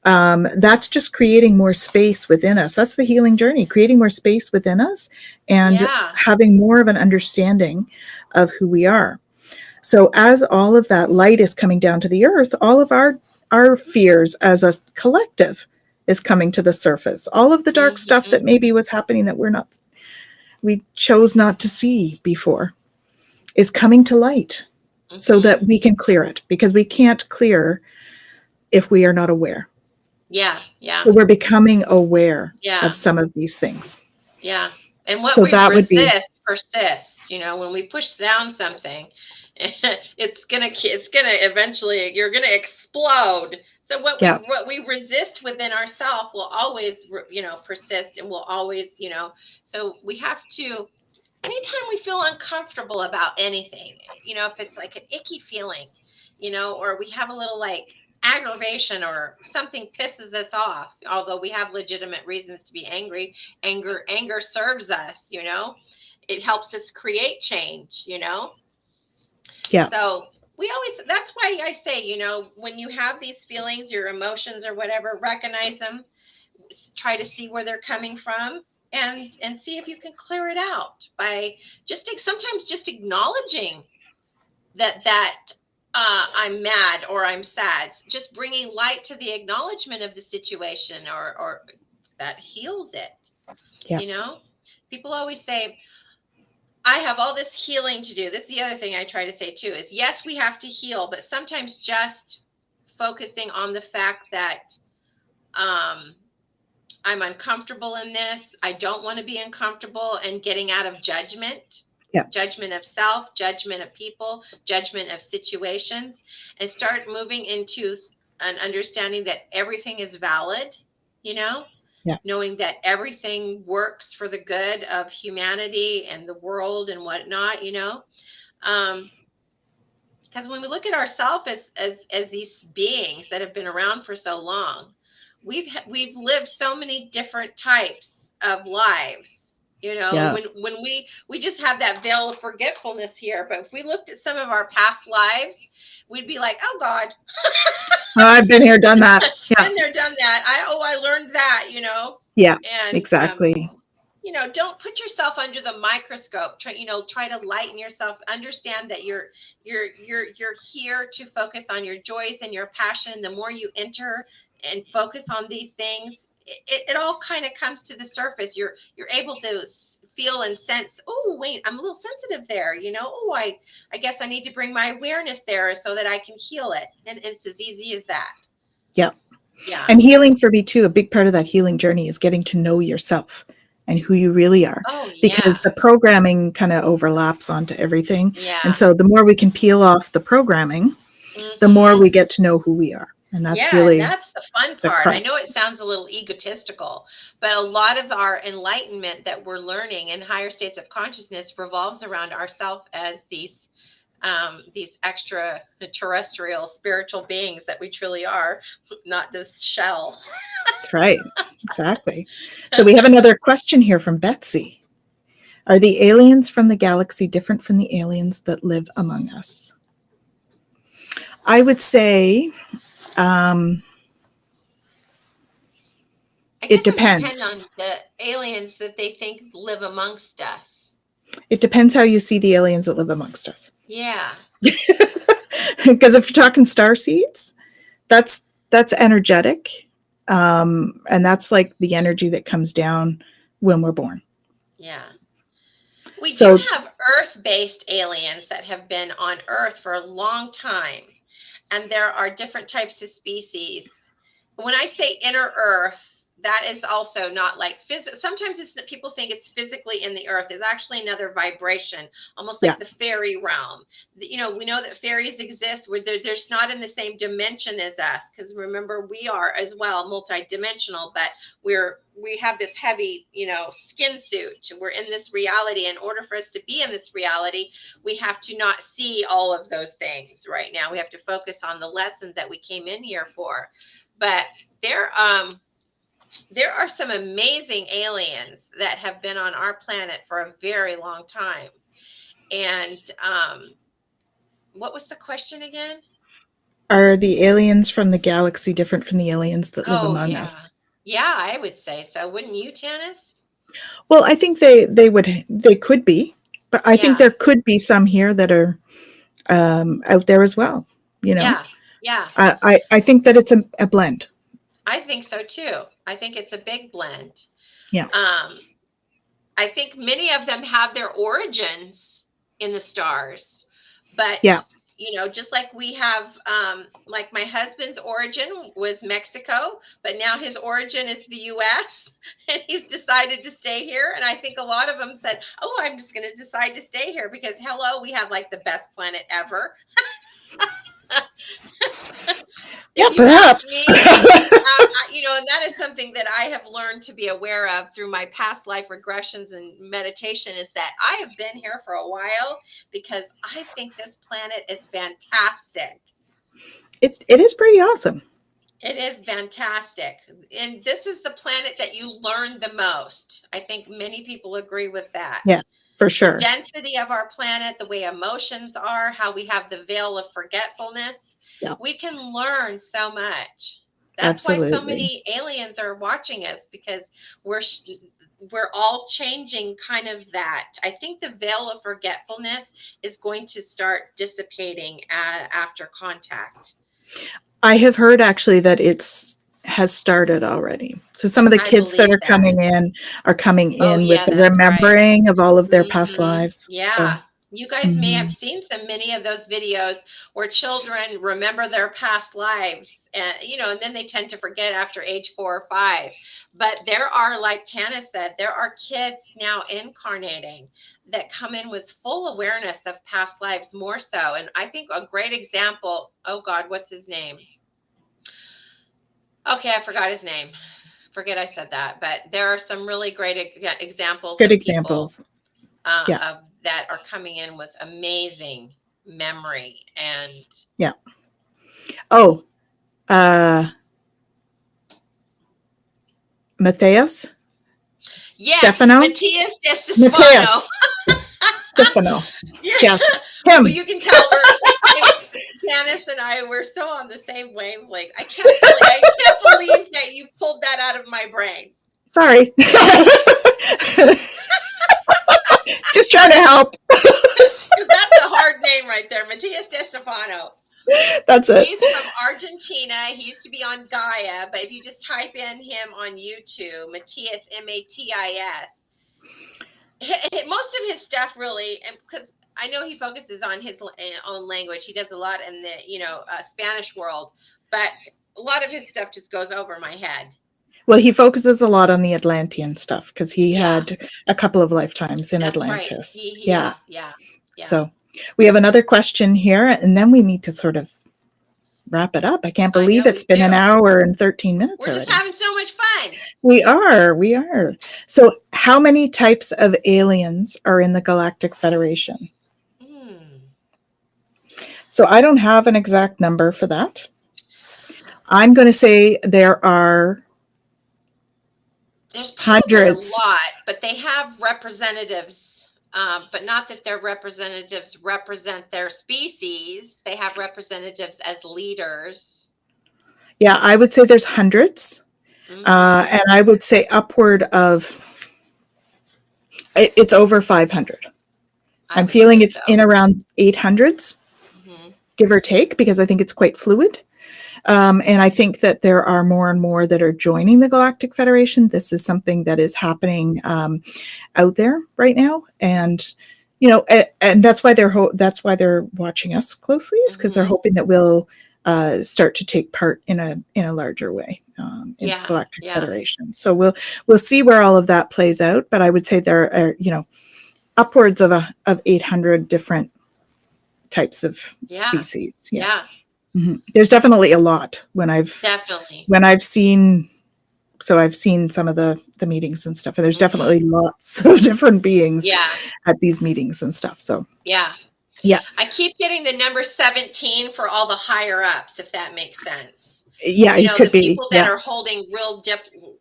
Speaker 1: That's just creating more space within us. That's the healing journey, creating more space within us and having more of an understanding of who we are. So as all of that light is coming down to the earth, all of our fears as a collective is coming to the surface. All of the dark stuff that maybe was happening that we chose not to see before is coming to light so that we can clear it, because we can't clear if we are not aware.
Speaker 2: Yeah.
Speaker 1: So we're becoming aware of some of these things.
Speaker 2: Yeah. And what we resist persists. When we push down something, it's gonna eventually, you're gonna explode. So what we resist within ourselves will always, persist, and will always, so we have to, anytime we feel uncomfortable about anything, if it's like an icky feeling, or we have a little like aggravation or something pisses us off, although we have legitimate reasons to be angry, anger serves us, it helps us create change, So that's why I say, when you have these feelings, your emotions or whatever, recognize them, try to see where they're coming from, and see if you can clear it out by sometimes just acknowledging that I'm mad or I'm sad. Just bringing light to the acknowledgement of the situation, or that heals it. People always say, I have all this healing to do. This is the other thing I try to say too, is yes, we have to heal, but sometimes just focusing on the fact that I'm uncomfortable in this, I don't want to be uncomfortable, and getting out of judgment. Judgment of self, judgment of people, judgment of situations, and start moving into an understanding that everything is valid, knowing that everything works for the good of humanity and the world and whatnot, because when we look at ourselves as these beings that have been around for so long, we've lived so many different types of lives. When we just have that veil of forgetfulness here, but if we looked at some of our past lives, we'd be like, oh God,
Speaker 1: I've been here, done that.
Speaker 2: Been there, done that. I learned that,
Speaker 1: and exactly.
Speaker 2: Don't put yourself under the microscope. Try to lighten yourself. Understand that you're here to focus on your joys and your passion. The more you enter and focus on these things, it all kind of comes to the surface. You're able to feel and sense, oh wait, I'm a little sensitive there, oh, I guess I need to bring my awareness there so that I can heal it. And it's as easy as that.
Speaker 1: Yeah. And healing for me too, a big part of that healing journey is getting to know yourself and who you really are. Because the programming kind of overlaps onto everything. And so the more we can peel off the programming, the more we get to know who we are. And that's
Speaker 2: that's the fun part. I know it sounds a little egotistical, but a lot of our enlightenment that we're learning in higher states of consciousness revolves around ourselves as these extraterrestrial spiritual beings that we truly are, not this shell.
Speaker 1: That's right. Exactly. So we have another question here from Betsy. Are the aliens from the galaxy different from the aliens that live among us? I would say it depends.
Speaker 2: It depends on the aliens that they think live amongst us.
Speaker 1: It depends how you see the aliens that live amongst us.
Speaker 2: Yeah.
Speaker 1: Because if you're talking starseeds, that's energetic. And that's like the energy that comes down when we're born.
Speaker 2: Yeah. We do have Earth-based aliens that have been on Earth for a long time. And there are different types of species. When I say inner Earth, that is also not like sometimes people think it's physically in the earth. There's actually another vibration, almost like the fairy realm. We know that fairies exist where they're just not in the same dimension as us, because remember, we are as well multidimensional, but we have this heavy skin suit. We're in this reality. In order for us to be in this reality, we have to not see all of those things right now. We have to focus on the lessons that we came in here for. But there are some amazing aliens that have been on our planet for a very long time. And what was the question again?
Speaker 1: Are the aliens from the galaxy different from the aliens that live among us?
Speaker 2: Yeah, I would say so. Wouldn't you, Tanys?
Speaker 1: Well, I think they could be, but I think there could be some here that are out there as well.
Speaker 2: Yeah.
Speaker 1: I think that it's a blend.
Speaker 2: I think so too. I think it's a big blend.
Speaker 1: Yeah.
Speaker 2: I think many of them have their origins in the stars, but just like we have, like my husband's origin was Mexico, but now his origin is the US, and he's decided to stay here. And I think a lot of them said, oh, I'm just going to decide to stay here because hello, we have like the best planet ever.
Speaker 1: Yeah, perhaps.
Speaker 2: Me, and that is something that I have learned to be aware of through my past life regressions and meditation, is that I have been here for a while because I think this planet is fantastic.
Speaker 1: It is pretty awesome.
Speaker 2: It is fantastic. And this is the planet that you learn the most. I think many people agree with that.
Speaker 1: Yeah, for sure.
Speaker 2: The density of our planet, the way emotions are, how we have the veil of forgetfulness. Yeah. We can learn so much. That's why so many aliens are watching us, because we're all changing kind of that. I think the veil of forgetfulness is going to start dissipating after contact. I
Speaker 1: have heard actually that has started already. So some of the kids that are coming in with the remembering of all of their past lives.
Speaker 2: Yeah. So, you guys may have seen many of those videos where children remember their past lives, and then they tend to forget after age 4 or 5. But there are, like Tana said, there are kids now incarnating that come in with full awareness of past lives, more so. And I think a great example, oh God, what's his name? Okay, I forgot his name. Forget I said that. But there are some really great examples.
Speaker 1: Good examples.
Speaker 2: Of that are coming in with amazing memory and
Speaker 1: Matthias?
Speaker 2: Yes,
Speaker 1: Stefano?
Speaker 2: Matthias Stefano.
Speaker 1: Stefano. Yes, him.
Speaker 2: Well, you can tell Tanys and I were so on the same wavelength. I can't believe that you pulled that out of my brain.
Speaker 1: Sorry. Just trying to help.
Speaker 2: Because that's a hard name right there, Matthias Stefano.
Speaker 1: That's it.
Speaker 2: He's from Argentina. He used to be on Gaia, but if you just type in him on YouTube, Matthias, Matis, most of his stuff really, because I know he focuses on his own language. He does a lot in the Spanish world, but a lot of his stuff just goes over my head.
Speaker 1: Well, he focuses a lot on the Atlantean stuff because he had a couple of lifetimes in Atlantis.
Speaker 2: Right. Yeah.
Speaker 1: So we have another question here, and then we need to sort of wrap it up. I can't believe it's been an hour and 13 minutes
Speaker 2: already. We're just having so much fun.
Speaker 1: We are. So how many types of aliens are in the Galactic Federation? So I don't have an exact number for that. I'm going to say there are
Speaker 2: There's hundreds. A lot, but they have representatives, but not that their representatives represent their species. They have representatives as leaders.
Speaker 1: Yeah, I would say there's hundreds. And I would say upward of, it's over 500. I'm feeling it's in around 800s, give or take, because I think it's quite fluid. And I think that there are more and more that are joining the Galactic Federation. This is something that is happening out there right now, and and that's why they're watching us closely, is because they're hoping that we'll start to take part in a larger way in
Speaker 2: Yeah.
Speaker 1: Galactic
Speaker 2: Yeah.
Speaker 1: Federation. So we'll see where all of that plays out. But I would say there are, upwards of 800 different types of
Speaker 2: Yeah.
Speaker 1: species. Yeah.
Speaker 2: Yeah.
Speaker 1: Mm-hmm. There's definitely a lot
Speaker 2: Definitely.
Speaker 1: when I've seen. So I've seen some of the meetings and stuff, and there's definitely lots of different beings at these meetings and stuff. So
Speaker 2: yeah. I keep getting the number 17 for all the higher ups, if that makes sense.
Speaker 1: Yeah, it could
Speaker 2: the
Speaker 1: be.
Speaker 2: people that are holding real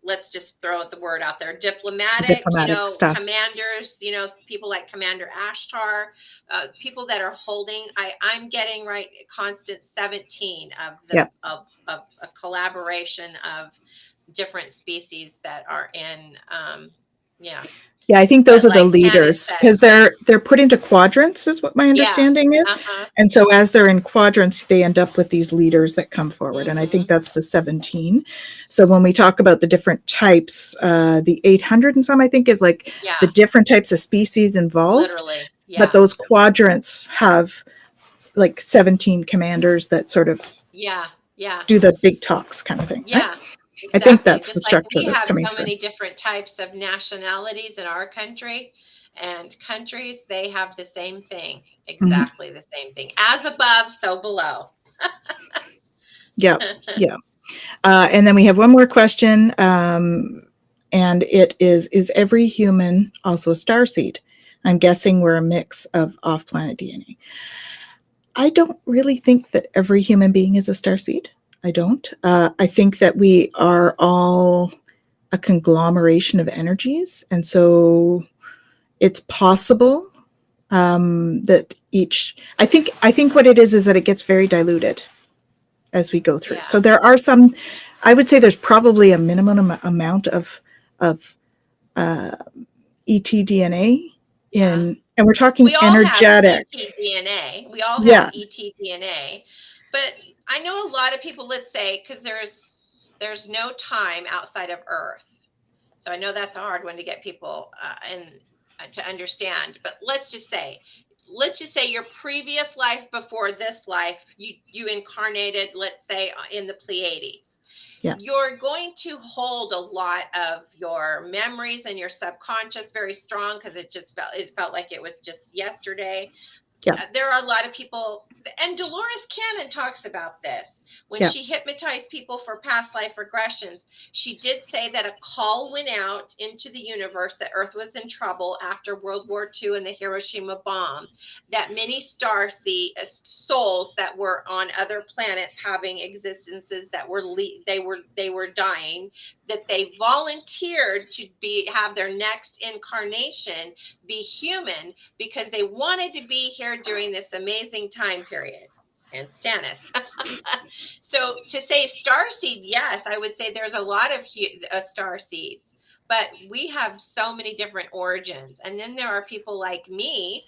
Speaker 2: let's just throw the word out there, diplomatic
Speaker 1: stuff.
Speaker 2: Commanders, people like Commander Ashtar, people that are holding. I'm getting constant 17 of a collaboration of different species that are in
Speaker 1: Yeah, I think those are the leaders, because they're put into quadrants, is what my understanding is. And so as they're in quadrants, they end up with these leaders that come forward. And I think that's the 17. So when we talk about the different types, the 800 and some, I think, is like the different types of species involved.
Speaker 2: Literally. Yeah.
Speaker 1: But those quadrants have like 17 commanders that sort of do the big talks kind of thing.
Speaker 2: Yeah.
Speaker 1: Right? Exactly. I think that's the structure that's coming through.
Speaker 2: We have so many different types of nationalities in our country, and countries, they have the same thing, exactly the same thing. As above, so below.
Speaker 1: Yeah. And then we have one more question, and it is every human also a starseed? I'm guessing we're a mix of off-planet DNA. I don't really think that every human being is a starseed. I don't. I think that we are all a conglomeration of energies. And so it's possible that I think what it is that it gets very diluted as we go through. Yeah. So there are some, I would say there's probably a minimum amount of ETDNA and we're talking energetic.
Speaker 2: We all have ETDNA. We all have ETDNA. But I know a lot of people, let's say, because there's no time outside of Earth. So I know that's a hard one to get people to understand. But let's just say your previous life before this life, you incarnated, let's say, in the Pleiades. Yeah. You're going to hold a lot of your memories and your subconscious very strong, because it felt like it was just yesterday. Yeah. There are a lot of people, and Dolores Cannon talks about this when she hypnotized people for past life regressions. She did say that a call went out into the universe that Earth was in trouble after World War II and the Hiroshima bomb, that many star souls that were on other planets having existences that were they were dying, that they volunteered to have their next incarnation be human because they wanted to be here during this amazing time period. And Tanys. So to say starseed, yes, I would say there's a lot of star seeds, but we have so many different origins. And then there are people like me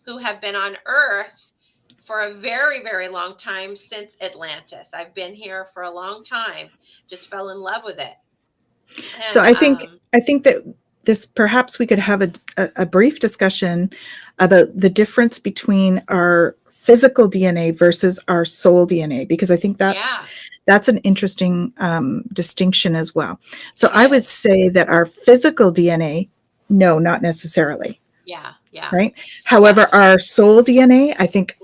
Speaker 2: who have been on Earth for a very, very long time, since Atlantis. I've been here for a long time, just fell in love with it. And,
Speaker 1: so I think that this, perhaps we could have a brief discussion about the difference between our physical DNA versus our soul DNA, because I think that's an interesting distinction as well. So I would say that our physical DNA, no, not necessarily.
Speaker 2: Yeah.
Speaker 1: Right. However, our soul DNA, I think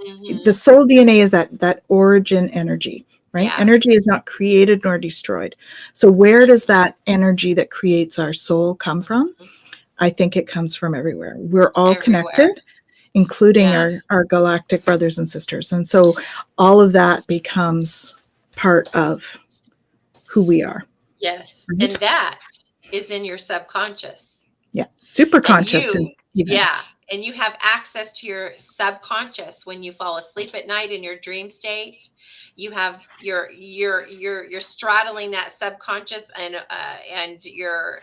Speaker 1: the soul DNA is that origin energy. Right? Yeah. Energy is not created nor destroyed. So where does that energy that creates our soul come from? I think it comes from everywhere. We're all connected, including our galactic brothers and sisters. And so all of that becomes part of who we are.
Speaker 2: Yes. Right? And that is in your subconscious.
Speaker 1: Yeah. Super conscious.
Speaker 2: And you have access to your subconscious when you fall asleep at night in your dream state. You have you're straddling that subconscious and you're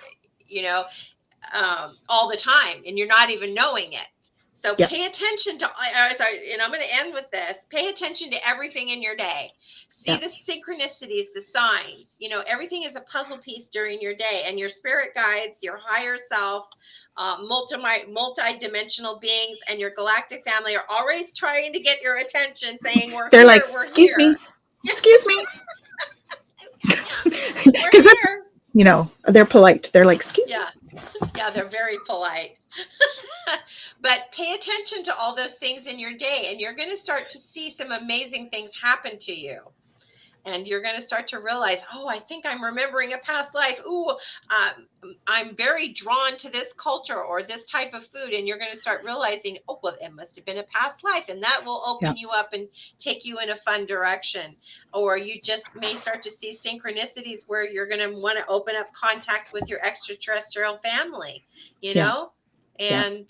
Speaker 2: all the time, and you're not even knowing it. So pay attention to, and I'm going to end with this. Pay attention to everything in your day. See the synchronicities, the signs. Everything is a puzzle piece during your day, and your spirit guides, your higher self, multi-dimensional beings, and your galactic family are always trying to get your attention, saying, "They're here, like, excuse me."
Speaker 1: Excuse me.
Speaker 2: We're here.
Speaker 1: You know, they're polite. They're like, excuse me.
Speaker 2: Yeah, they're very polite. But pay attention to all those things in your day, and you're going to start to see some amazing things happen to you. And you're going to start to realize, oh, I think I'm remembering a past life. Ooh, I'm very drawn to this culture or this type of food. And you're going to start realizing, oh, well, it must have been a past life. And that will open you up and take you in a fun direction. Or you just may start to see synchronicities where you're going to want to open up contact with your extraterrestrial family, you know? And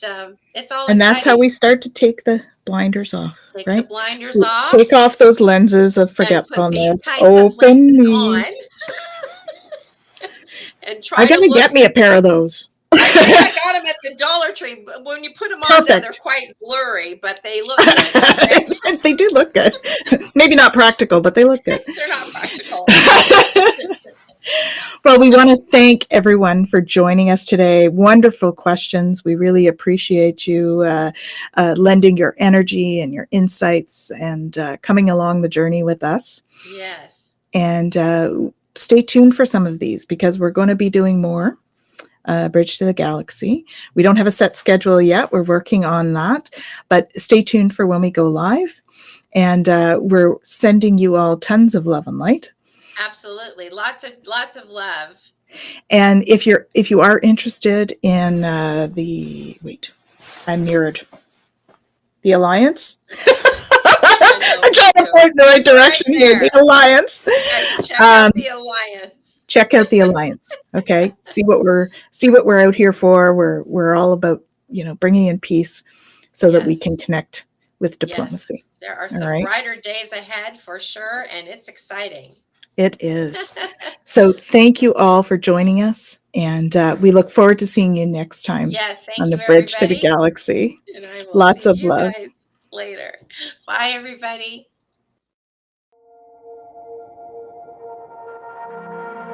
Speaker 2: it's all
Speaker 1: and
Speaker 2: exciting.
Speaker 1: That's how we start to take the blinders off.
Speaker 2: Take
Speaker 1: right?
Speaker 2: the blinders off.
Speaker 1: Take off those lenses of forgetfulness. Open these.
Speaker 2: And try
Speaker 1: I'm going to get me a pair of those.
Speaker 2: I got them at the Dollar Tree. But when you put them on, they're quite blurry, but they look good.
Speaker 1: They do look good. Maybe not practical, but they look good.
Speaker 2: They're not practical.
Speaker 1: Well, we want to thank everyone for joining us today. Wonderful questions. We really appreciate you lending your energy and your insights and coming along the journey with us.
Speaker 2: Yes.
Speaker 1: And stay tuned for some of these because we're going to be doing more. Bridge to the Galaxy. We don't have a set schedule yet. We're working on that, but stay tuned for when we go live. And we're sending you all tons of love and light.
Speaker 2: Absolutely. Lots of love.
Speaker 1: And if you are interested in I'm mirrored. The Alliance. I'm trying to point in the right direction here. The Alliance.
Speaker 2: Check out the Alliance.
Speaker 1: Check out the Alliance. Okay. See what we're out here for. We're all about, bringing in peace so that we can connect with diplomacy.
Speaker 2: Yes. There are some brighter days ahead for sure, and it's exciting.
Speaker 1: It is. So thank you all for joining us, and we look forward to seeing you next time on the Bridge to the Galaxy.
Speaker 2: And I will
Speaker 1: Lots
Speaker 2: see
Speaker 1: of
Speaker 2: you
Speaker 1: love.
Speaker 2: Guys later. Bye, everybody.